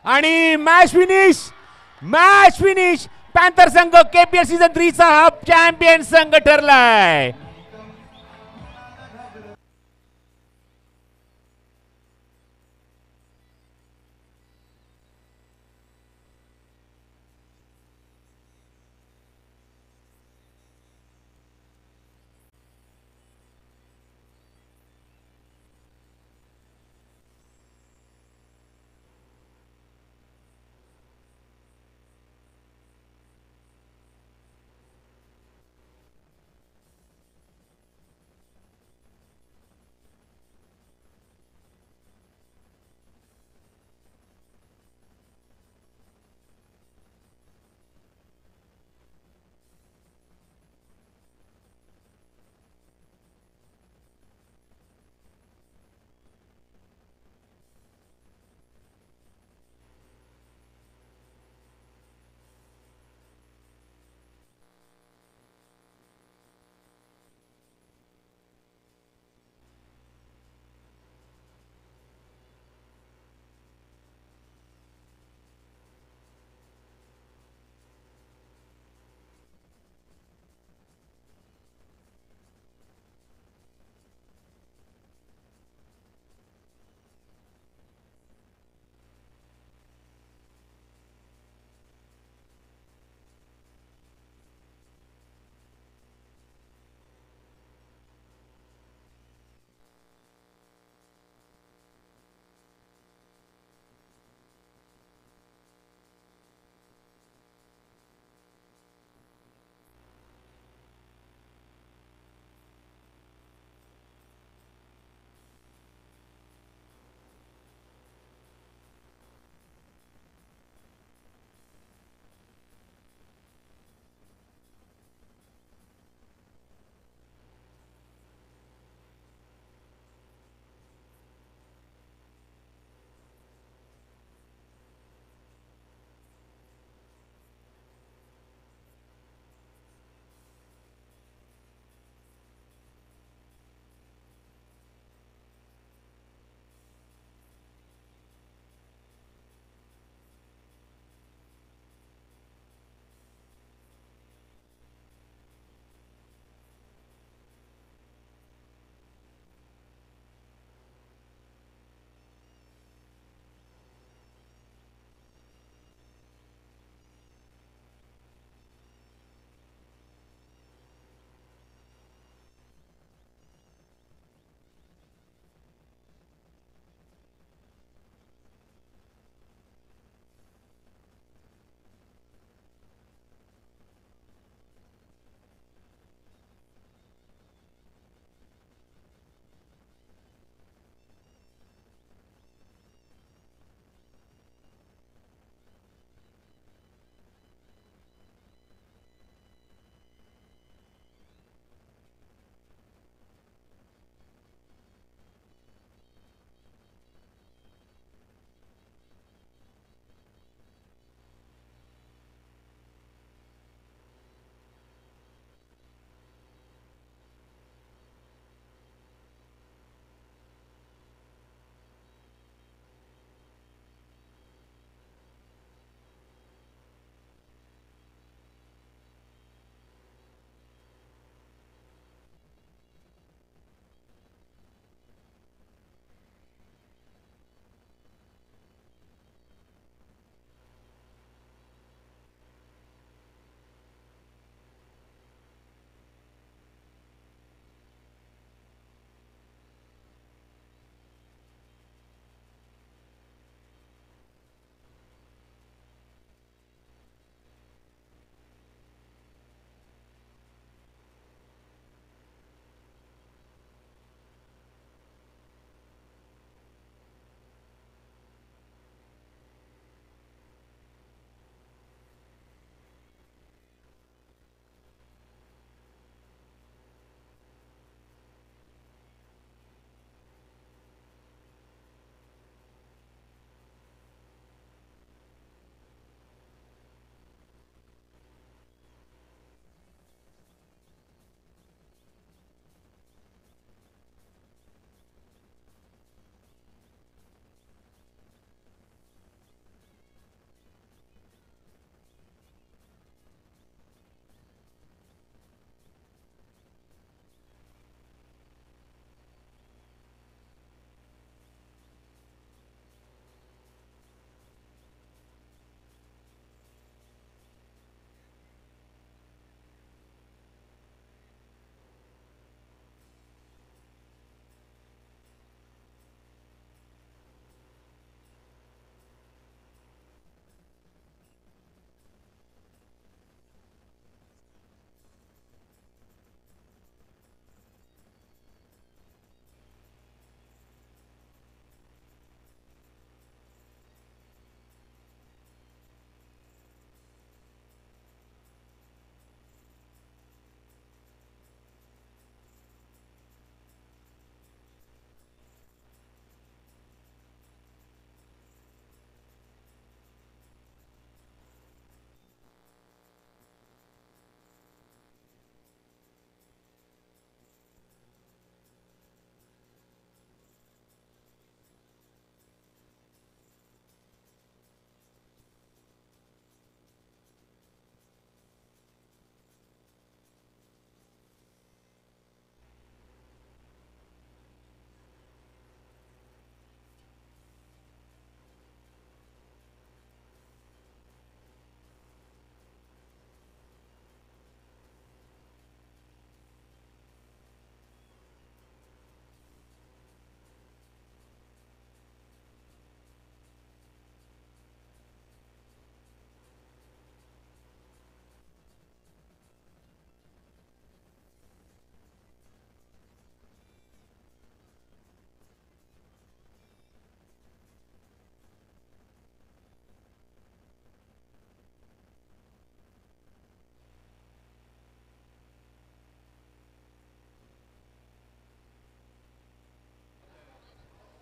Speaker 2: आणि मॅच फिनिश. पॅन्थर संघ KPL सीझन 3 चा हा चॅम्पियन संघ ठरलाय.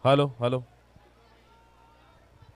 Speaker 3: Hello hello